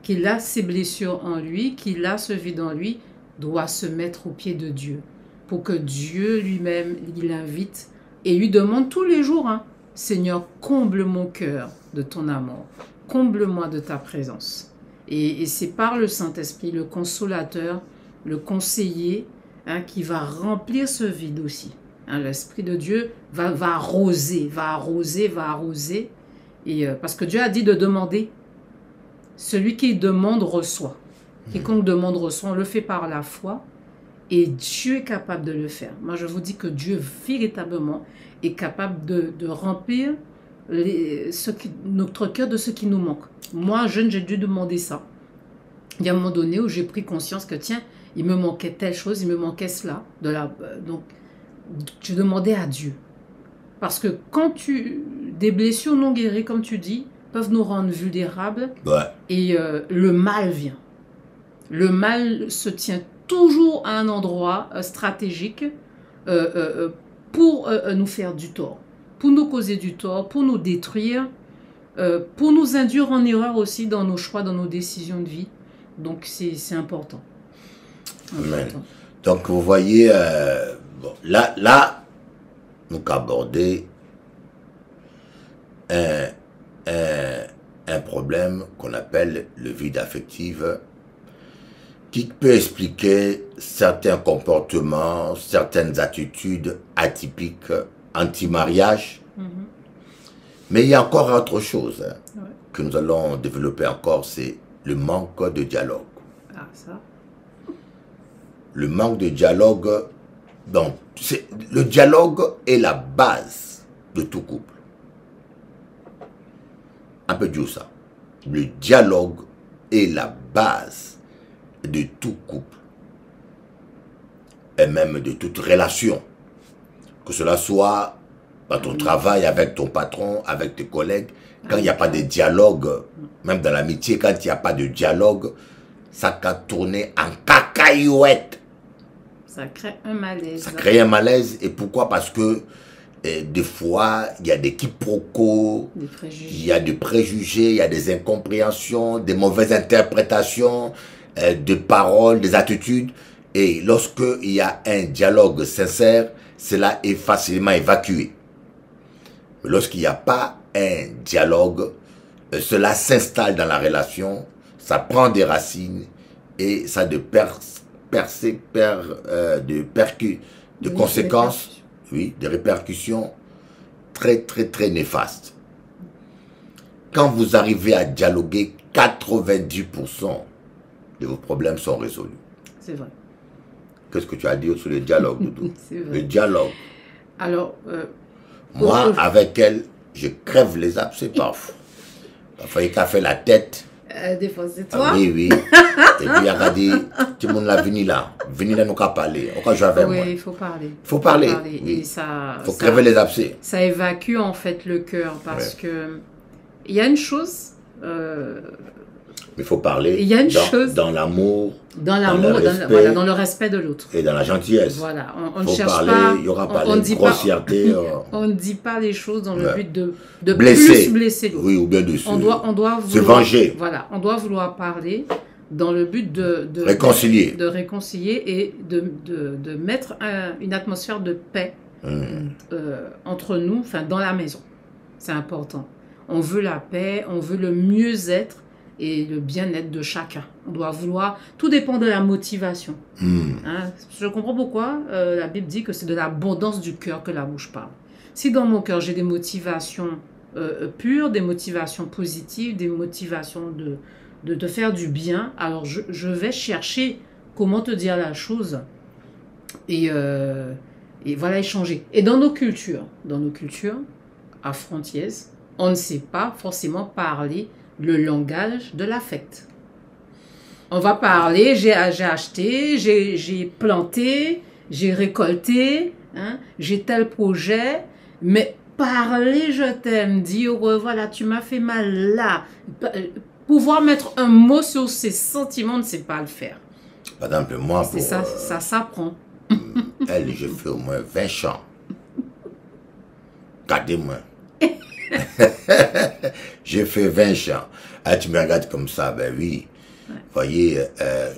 qu'il a ses blessures en lui, qu'il a ce vide en lui, doit se mettre aux pieds de Dieu pour que Dieu lui-même l'invite et lui demande tous les jours, hein, Seigneur, comble mon cœur de ton amour, comble-moi de ta présence. Et c'est par le Saint-Esprit, le consolateur, le conseiller, hein, qui va remplir ce vide aussi. Hein, l'Esprit de Dieu va arroser. Et, parce que Dieu a dit de demander. Celui qui demande reçoit. Quiconque demande reçoit, on le fait par la foi. Et Dieu est capable de le faire. Moi, je vous dis que Dieu, véritablement, est capable de remplir notre cœur de ce qui nous manque. Moi, jeune, j'ai dû demander ça. Il y a un moment donné où j'ai pris conscience que, tiens, il me manquait telle chose, il me manquait cela. Donc, je demandais à Dieu. Parce que quand des blessures non guéries, comme tu dis, peuvent nous rendre vulnérables. Ouais. Et le mal vient. Le mal se tient toujours à un endroit stratégique pour nous faire du tort, pour nous causer du tort, pour nous détruire, pour nous induire en erreur aussi dans nos choix, dans nos décisions de vie. Donc c'est important. Amen. Donc vous voyez, bon, là, nous aborder un problème qu'on appelle le vide affectif, qui peut expliquer certains comportements, certaines attitudes atypiques, anti-mariage. Mais il y a encore autre chose que nous allons développer encore, c'est le manque de dialogue. Ah, ça. Le manque de dialogue, donc, le dialogue est la base de tout couple. Un peu dur ça. Le dialogue est la base de tout couple et même de toute relation, que cela soit Dans ton travail, avec ton patron, avec tes collègues, quand il n'y a pas de dialogue, même dans l'amitié, quand il n'y a pas de dialogue, ça peut tourner en cacahuète. Ça crée un malaise. Ça crée un malaise. Et pourquoi? Parce que des fois, il y a des quiproquos, il y a des préjugés, il y a des incompréhensions, des mauvaises interprétations de paroles, des attitudes. Et lorsqu'il y a un dialogue sincère, cela est facilement évacué. Mais lorsqu'il n'y a pas un dialogue, cela s'installe dans la relation, ça prend des racines et ça de conséquences, oui, des répercussions très néfastes. Quand vous arrivez à dialoguer, 90% de vos problèmes sont résolus. C'est vrai. Qu'est-ce que tu as dit sur le dialogue, Doudou? Le dialogue. Alors, moi, avec elle, je crève les abcès parfois. Parfois, il a fait la tête. Des fois, c'est toi? Oui, oui. Et puis, il a dit, tout le monde l'a venu là. Venu là, nous qu'à parler. On va jouer avec moi. Oui, il faut parler. Il faut parler. Oui. Il faut crever les abcès. Ça évacue, en fait, le cœur. Parce que il y a une chose... il faut parler. Il y a une chose... Dans l'amour. Dans le respect de l'autre. Et dans la gentillesse. Voilà. On ne cherche parler, pas... Il n'y aura pas de grossièreté. On ne dit pas les choses dans le but de blesser. Plus blesser l'autre. Oui, ou bien de se venger. Voilà. On doit vouloir parler dans le but de réconcilier. De réconcilier et de mettre une atmosphère de paix entre nous, enfin dans la maison. C'est important. On veut la paix, on veut le mieux-être et le bien-être de chacun. On doit vouloir... Tout dépend de la motivation. Hein? Je comprends pourquoi la Bible dit que c'est de l'abondance du cœur que la bouche parle. Si dans mon cœur, j'ai des motivations pures, des motivations positives, des motivations de faire du bien, alors je vais chercher comment te dire la chose et voilà, échanger. Et dans nos cultures à Frontiers, on ne sait pas forcément parler le langage de l'affect. On va parler, j'ai acheté, j'ai planté, j'ai récolté, hein, j'ai tel projet, mais parler je t'aime, dire voilà, tu m'as fait mal là, pouvoir mettre un mot sur ses sentiments, on ne sait pas le faire. Par exemple, moi, c'est ça s'apprend. Elle, je fais au moins 20 chants. Regardez-moi. J'ai fait 20 chants. Ah, tu me regardes comme ça, ben oui. Vous voyez,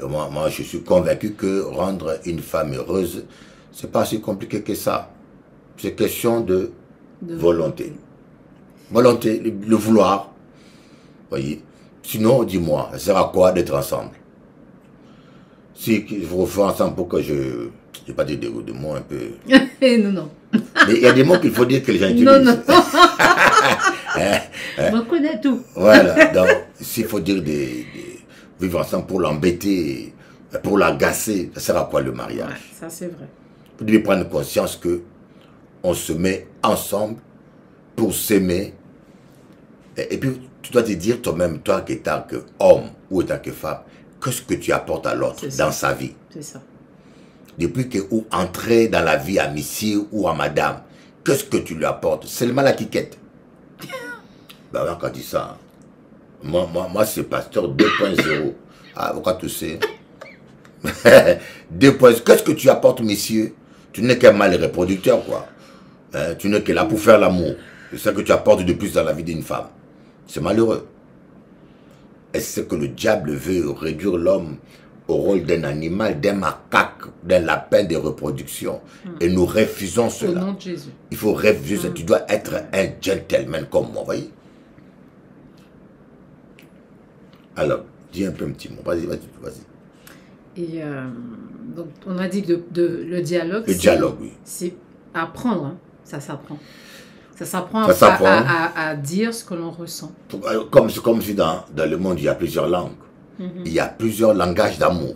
moi, je suis convaincu que rendre une femme heureuse, c'est pas si compliqué que ça. C'est question de volonté. Volonté, le vouloir. Vous voyez. Sinon, dis-moi, ça sert à quoi d'être ensemble? Si vous refaites ensemble pour que je n'ai pas dit des mots un peu. Non. Mais il y a des mots qu'il faut dire que les gens utilisent. Non. On connaît tout. Voilà. Donc, s'il faut dire vivre ensemble pour l'embêter, pour l'agacer, ça sert à quoi le mariage? Ouais, ça c'est vrai. Vous devez prendre conscience que on se met ensemble pour s'aimer. Et puis, tu dois te dire toi-même, toi qui es tant qu'homme ou tant que femme, qu'est-ce que tu apportes à l'autre dans sa vie? C'est ça. Depuis que vous entrez dans la vie à monsieur ou à madame, qu'est-ce que tu lui apportes? Seulement la quiquette. Ben on a dit ça. Moi c'est pasteur 2.0. Ah, pourquoi tu sais? 2.0. Qu'est-ce que tu apportes, messieurs? Tu n'es qu'un mâle reproducteur, quoi. Hein? Tu n'es que là pour faire l'amour. C'est ça que tu apportes de plus dans la vie d'une femme. C'est malheureux. Est-ce que le diable veut réduire l'homme au rôle d'un animal, d'un macaque, d'un lapin de reproduction? Et nous refusons cela. Au nom de Jésus. Il faut refuser ça. Tu dois être un gentleman comme moi, voyez. Alors, dis un peu un petit mot. Vas-y. Et donc, on a dit que le dialogue... Le dialogue, oui. C'est apprendre, hein. Ça s'apprend. Ça s'apprend à dire ce que l'on ressent. Comme si dans le monde, il y a plusieurs langues. Il y a plusieurs langages d'amour.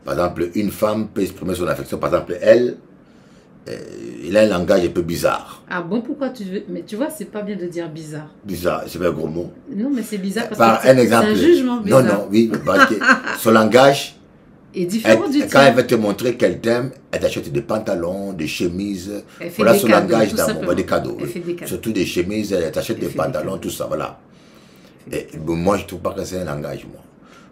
Par exemple, une femme peut exprimer son affection. Par exemple, elle, il a un langage un peu bizarre. Ah bon, pourquoi tu veux... Mais tu vois, c'est pas bien de dire bizarre. Bizarre, c'est pas un gros mot. Non, mais c'est bizarre parce que c'est un jugement bizarre. Non, oui, parce que son langage est différent du tien. Quand elle va te montrer qu'elle t'aime, elle t'achète des pantalons, des chemises. Elle fait voilà des son cadeaux, langage d'amour, des cadeaux. Elle fait des cadeaux. Surtout des chemises, elle t'achète des pantalons, tout ça, voilà. Et moi, je ne trouve pas que c'est un langage, moi.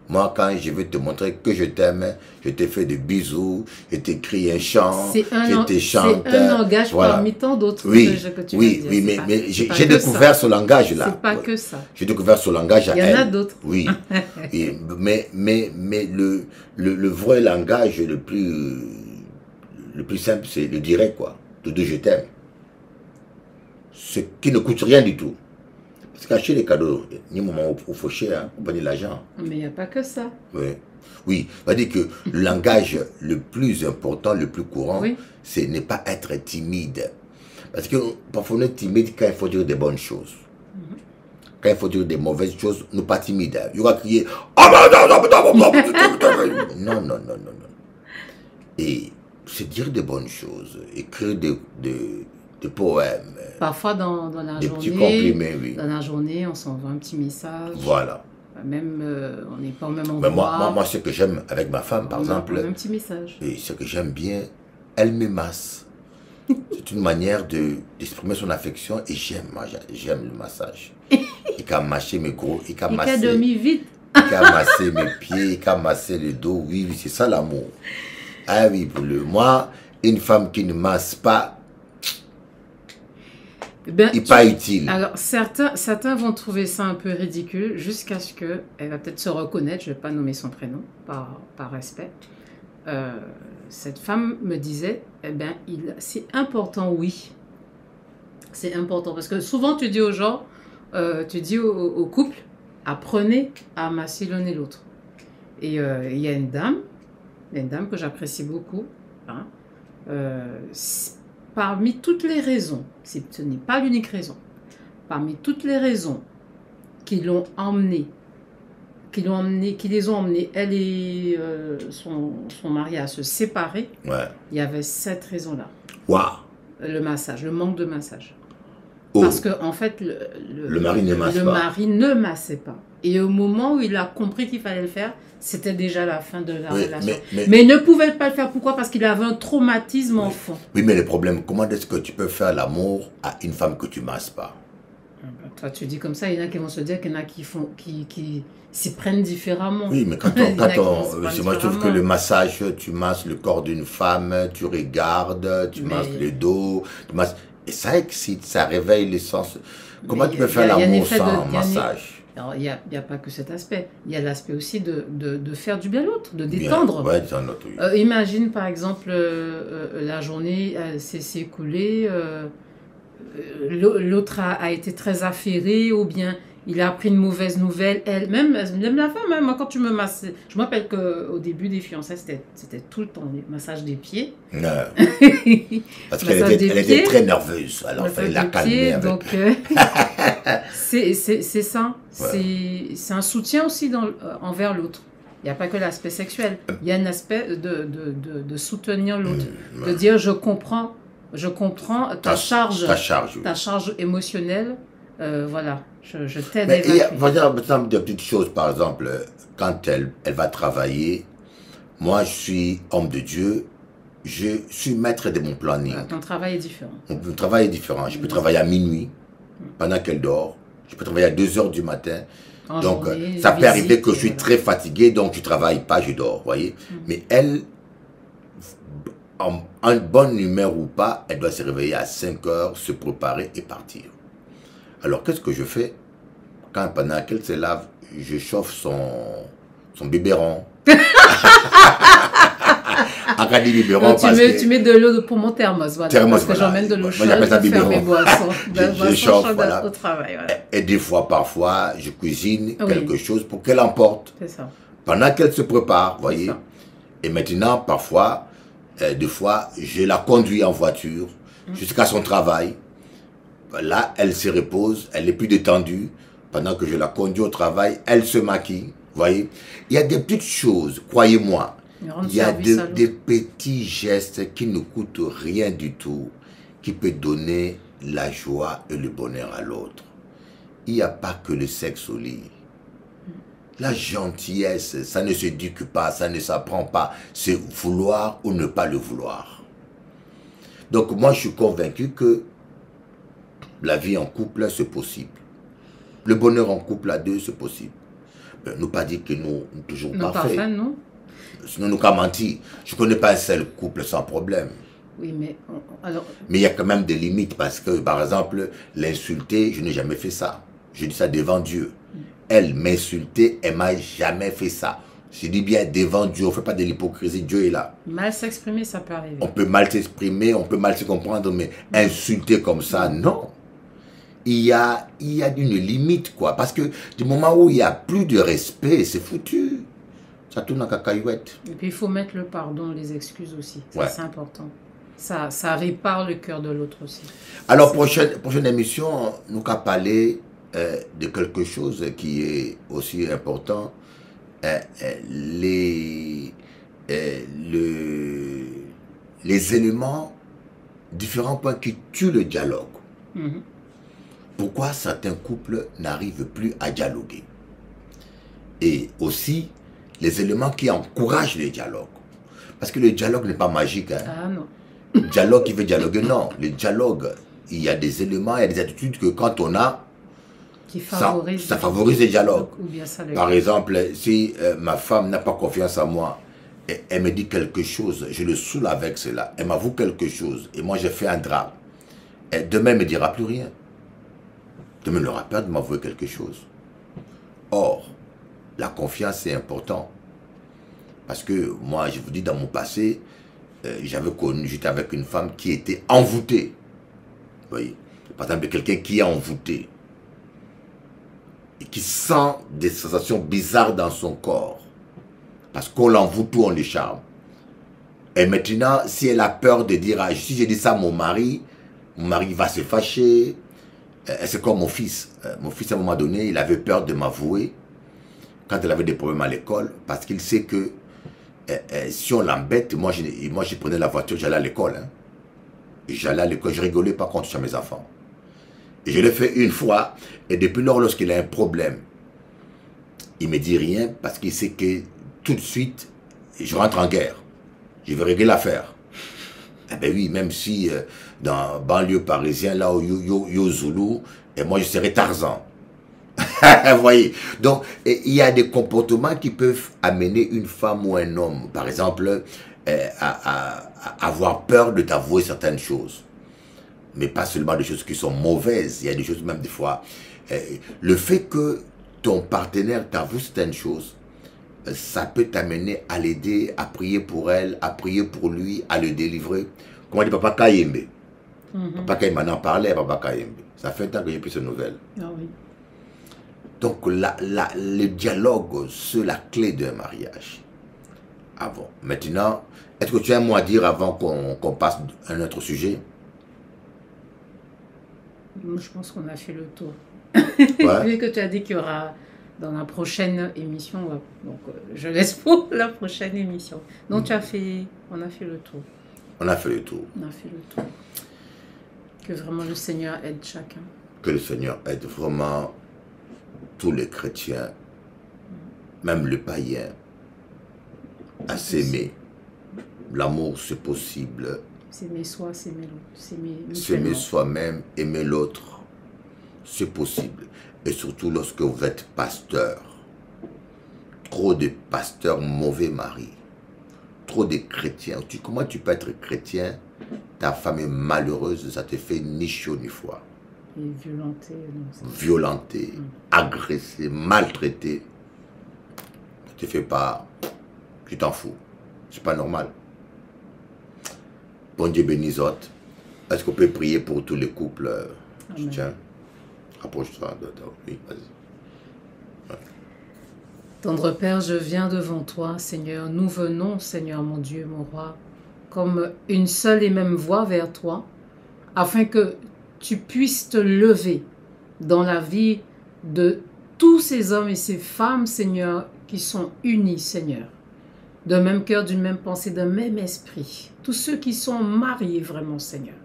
Moi, quand je veux te montrer que je t'aime, je te fais des bisous, je t'écris un chant, je te chante. C'est un langage parmi tant d'autres que tu vas dire. Oui, mais j'ai découvert ce langage-là. C'est pas que ça. J'ai découvert ce langage à elle. Il y en a d'autres. Oui. mais le vrai langage le plus simple, c'est le direct, quoi. De je t'aime. Ce qui ne coûte rien du tout. Parce qu'acheter les cadeaux, il y a un moment où il faut cher, hein, on paye l'argent. Mais il n'y a pas que ça. Oui, on va dire que le langage le plus important, le plus courant, c'est ne pas être timide. Parce que parfois on est timide quand il faut dire des bonnes choses. Quand il faut dire des mauvaises choses, nous pas timides. Il y aura crier non. Et c'est dire des bonnes choses, écrire des poèmes. Parfois dans la des journée, petits compliments, oui. Dans la journée, on s'envoie un petit message. Voilà. Même on n'est pas au même endroit. Mais moi, ce que j'aime avec ma femme, par exemple, un petit message. Et ce que j'aime bien, elle me masse. C'est une manière d'exprimer son affection et j'aime le massage. Il a massé mes gros, il a dormi vite. Il a massé mes pieds, il a massé le dos. Oui, c'est ça l'amour. Ah oui, moi, une femme qui ne masse pas, n'est pas utile. Alors, certains vont trouver ça un peu ridicule jusqu'à ce qu'elle va peut-être se reconnaître, je ne vais pas nommer son prénom par respect. Cette femme me disait, eh ben, c'est important, oui. C'est important parce que souvent tu dis aux gens, tu dis au couple, apprenez à masser l'un et l'autre. Et il y a une dame que j'apprécie beaucoup, hein, parmi toutes les raisons, ce n'est pas l'unique raison, parmi toutes les raisons qui les ont emmenés, elle et son mari à se séparer, il y avait cette raison-là. Le massage, le manque de massage. Parce que en fait, le mari ne massait pas. Et au moment où il a compris qu'il fallait le faire, c'était déjà la fin de la relation. Mais il ne pouvait pas le faire. Pourquoi? Parce qu'il avait un traumatisme enfant. Oui, mais le problème, comment est-ce que tu peux faire l'amour à une femme que tu ne masses pas? Toi, tu dis comme ça, il y en a qui vont se dire qu'il y en a qui s'y prennent différemment. Oui, mais moi je trouve que le massage, tu masses le corps d'une femme, tu regardes, tu masses le dos, tu masses... Et ça excite, ça réveille les sens. Comment tu peux faire l'amour sans massage? Alors, il n'y a pas que cet aspect. Il y a l'aspect aussi de faire du bien à l'autre, de détendre. Imagine, par exemple, la journée s'est écoulée, l'autre a été très affairé, ou bien il a appris une mauvaise nouvelle. Même la femme, moi, quand tu me masses, je me rappelle qu'au début des fiançailles, c'était tout le temps le massage des pieds. Parce qu'elle était très nerveuse, alors il fallait la calmer avec. Donc, c'est ça. C'est un soutien aussi envers l'autre. Il n'y a pas que l'aspect sexuel. Il y a un aspect de soutenir l'autre. De dire, je comprends ta charge émotionnelle. Voilà, je t'aide à évacuer. Il y a des petites choses, par exemple, quand elle va travailler, moi je suis homme de Dieu, je suis maître de mon planning. Ton travail est différent. Mon travail est différent. Je peux travailler à minuit, pendant qu'elle dort. Je peux travailler à 2 h du matin. Donc, ça peut arriver que je suis très fatigué, donc je ne travaille pas, je dors, voyez. Mais elle, en bonne humeur ou pas, elle doit se réveiller à 5 h, se préparer et partir. Alors, qu'est-ce que je fais? Pendant qu'elle se lave, je chauffe son biberon. Tu mets de l'eau pour mon thermos, voilà, parce que j'emmène de l'eau chaude pour faire mes boissons. Je chauffe, au travail. Voilà. Et des fois, parfois, je cuisine quelque chose pour qu'elle emporte. C'est ça. Pendant qu'elle se prépare, voyez. Et maintenant, parfois, des fois, je la conduis en voiture jusqu'à son travail. Là, elle se repose, elle est plus détendue. Pendant que je la conduis au travail, elle se maquille. Voyez, il y a des petites choses, croyez-moi. Il y a des petits gestes qui ne coûtent rien du tout, qui peuvent donner la joie et le bonheur à l'autre. Il n'y a pas que le sexe au lit. La gentillesse, ça ne s'éduque pas, ça ne s'apprend pas. C'est vouloir ou ne pas le vouloir. Donc moi, je suis convaincu que la vie en couple, c'est possible. Le bonheur en couple à deux, c'est possible. Mais nous pas dire que nous toujours parfaits. Parfait, non? Sinon, nous qu'à mentir. Je ne connais pas un seul couple sans problème. Oui, mais... alors... Mais il y a quand même des limites parce que, par exemple, l'insulter, je n'ai jamais fait ça. Je dis ça devant Dieu. Elle m'insultait, elle m'a jamais fait ça. Je dis bien devant Dieu, on ne fait pas de l'hypocrisie, Dieu est là. Mal s'exprimer, ça peut arriver. On peut mal s'exprimer, on peut mal se comprendre, mais insulter comme ça, non. Il y a une limite, quoi. Parce que du moment où il n'y a plus de respect, c'est foutu. Ça tourne en cacahuète. Et puis il faut mettre le pardon, les excuses aussi. Ouais. C'est important. Ça répare le cœur de l'autre aussi. Alors, prochaine émission, nous allons parler de quelque chose qui est aussi important. Les éléments, différents points qui tuent le dialogue. Pourquoi certains couples n'arrivent plus à dialoguer? Et aussi, les éléments qui encouragent le dialogue. Parce que le dialogue n'est pas magique. Hein. Ah non. Le dialogue qui veut dialoguer, non. Le dialogue, il y a des éléments, il y a des attitudes que quand on a, ça favorise le dialogue. Ou bien ça Par exemple, si ma femme n'a pas confiance en moi, et elle me dit quelque chose, je le saoule avec cela. Elle m'avoue quelque chose, et moi j'ai fait un drame. Et demain, elle ne me dira plus rien. Demain, elle aura peur de m'avouer quelque chose. Or, la confiance, c'est important. Parce que moi, je vous dis, dans mon passé, j'étais avec une femme qui était envoûtée. Vous voyez? Par exemple, quelqu'un qui est envoûté. Et qui sent des sensations bizarres dans son corps. Parce qu'on l'envoûte ou on le charme. Et maintenant, si elle a peur de dire, ah, si j'ai dit ça à mon mari va se fâcher. C'est comme mon fils. Mon fils, à un moment donné, il avait peur de m'avouer quand elle avait des problèmes à l'école, parce qu'il sait que si on l'embête, moi je prenais la voiture, j'allais à l'école. Hein. J'allais à l'école, je rigolais pas quand je touchais mes enfants. Et je l'ai fait une fois, et depuis lors, lorsqu'il a un problème, il ne me dit rien, parce qu'il sait que tout de suite, je rentre en guerre. Je vais régler l'affaire. Eh bien oui, même si dans banlieue parisien, là où yo Zulu, et moi je serais Tarzan. Vous voyez? Donc, il y a des comportements qui peuvent amener une femme ou un homme, par exemple, à avoir peur de t'avouer certaines choses. Mais pas seulement des choses qui sont mauvaises, il y a des choses même des fois. Le fait que ton partenaire t'avoue certaines choses, ça peut t'amener à l'aider, à prier pour elle, à prier pour lui, à le délivrer. Comment dit Papa Kayembe? Papa Kayembe en parlait, Papa Kayembe. Ça fait un temps que j'ai pris ces nouvelles. Ah oui. Donc, le dialogue, c'est la clé d'un mariage. Ah bon. Maintenant, est-ce que tu as un mot à dire avant qu'on passe à un autre sujet? Je pense qu'on a fait le tour. Ouais. Vu que tu as dit qu'il y aura dans la prochaine émission, donc je laisse pour la prochaine émission. Donc on a fait le tour. On a fait le tour. On a fait le tour. Que vraiment le Seigneur aide chacun. Que le Seigneur aide vraiment tous les chrétiens, même le païen, à s'aimer. L'amour, c'est possible. S'aimer soi, s'aimer l'autre. S'aimer soi-même, aimer l'autre, c'est possible. Et surtout lorsque vous êtes pasteur. Trop de pasteurs mauvais maris. Trop de chrétiens. Comment tu peux être chrétien? Ta femme est malheureuse, ça te fait ni chaud ni froid. Et violenté, agressé, maltraité. Ça te fait pas... Tu t'en fous. C'est pas normal. Bon Dieu bénisse autres. Est-ce qu'on peut prier pour tous les couples? Tiens, rapproche-toi. Oui, vas-y. Ouais. Tendre Père, je viens devant toi, Seigneur. Nous venons, Seigneur, mon Dieu, mon roi, comme une seule et même voix vers toi, afin que tu puisses te lever dans la vie de tous ces hommes et ces femmes, Seigneur, qui sont unis, Seigneur, d'un même cœur, d'une même pensée, d'un même esprit. Tous ceux qui sont mariés vraiment, Seigneur,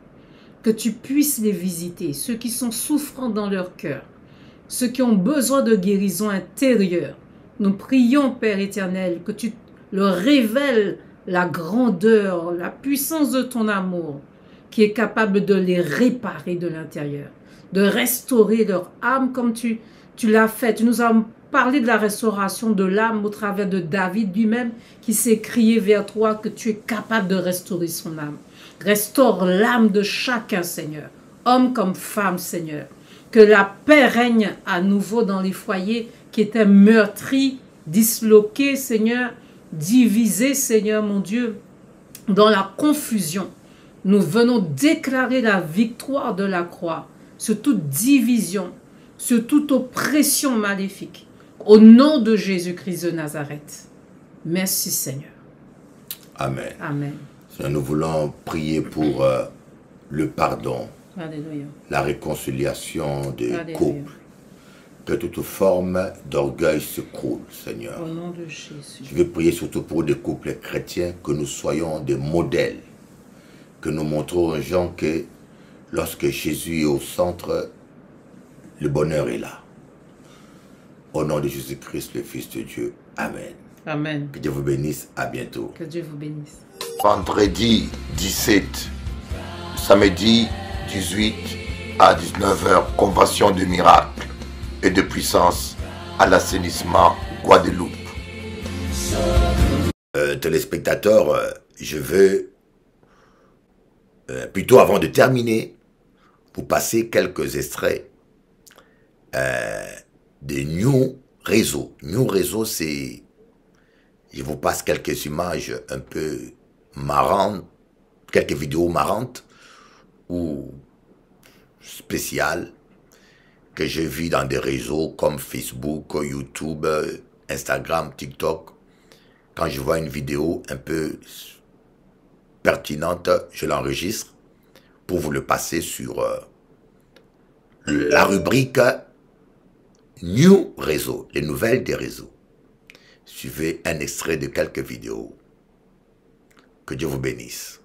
que tu puisses les visiter, ceux qui sont souffrants dans leur cœur, ceux qui ont besoin de guérison intérieure, Nous prions, Père éternel, que tu leur révèles la grandeur, la puissance de ton amour, qui est capable de les réparer de l'intérieur, de restaurer leur âme comme tu l'as fait. Tu nous as parlé de la restauration de l'âme au travers de David lui-même, qui s'est crié vers toi que tu es capable de restaurer son âme. Restaure l'âme de chacun, Seigneur, homme comme femme, Seigneur. Que la paix règne à nouveau dans les foyers qui étaient meurtris, disloqués, Seigneur, divisés, Seigneur mon Dieu, dans la confusion. Nous venons déclarer la victoire de la croix sur toute division, sur toute oppression maléfique. Au nom de Jésus-Christ de Nazareth. Merci Seigneur. Amen. Amen. Nous voulons prier pour le pardon, Alléluia. la réconciliation des couples. Que toute forme d'orgueil se croule, Seigneur. Au nom de Jésus. Je veux prier surtout pour des couples chrétiens, que nous soyons des modèles, que nous montrons aux gens que lorsque Jésus est au centre, le bonheur est là. Au nom de Jésus-Christ, le Fils de Dieu. Amen. Amen. Que Dieu vous bénisse. À bientôt. Que Dieu vous bénisse. Vendredi 17, samedi 18 à 19h, convention de miracles et de puissance à l'assainissement Guadeloupe. Téléspectateurs, je veux, plutôt avant de terminer, vous passer quelques extraits de New Réseau. New Réseau, c'est... Je vous passe quelques images un peu marrantes, quelques vidéos marrantes ou spéciales que j'ai vues dans des réseaux comme Facebook, YouTube, Instagram, TikTok. Quand je vois une vidéo un peu pertinente, je l'enregistre pour vous le passer sur la rubrique New Réseau, les nouvelles des réseaux. Suivez un extrait de quelques vidéos. Que Dieu vous bénisse.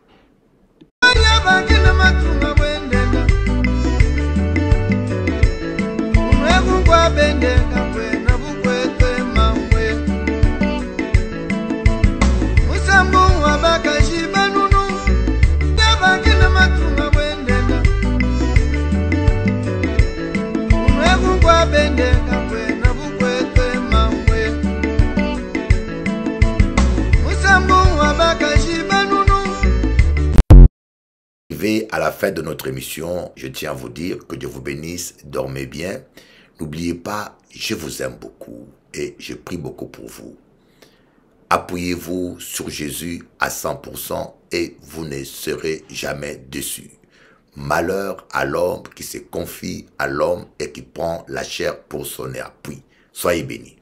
À la fin de notre émission, je tiens à vous dire que Dieu vous bénisse, dormez bien. N'oubliez pas, je vous aime beaucoup et je prie beaucoup pour vous. Appuyez-vous sur Jésus à 100% et vous ne serez jamais déçus. Malheur à l'homme qui se confie à l'homme et qui prend la chair pour son appui. Soyez bénis.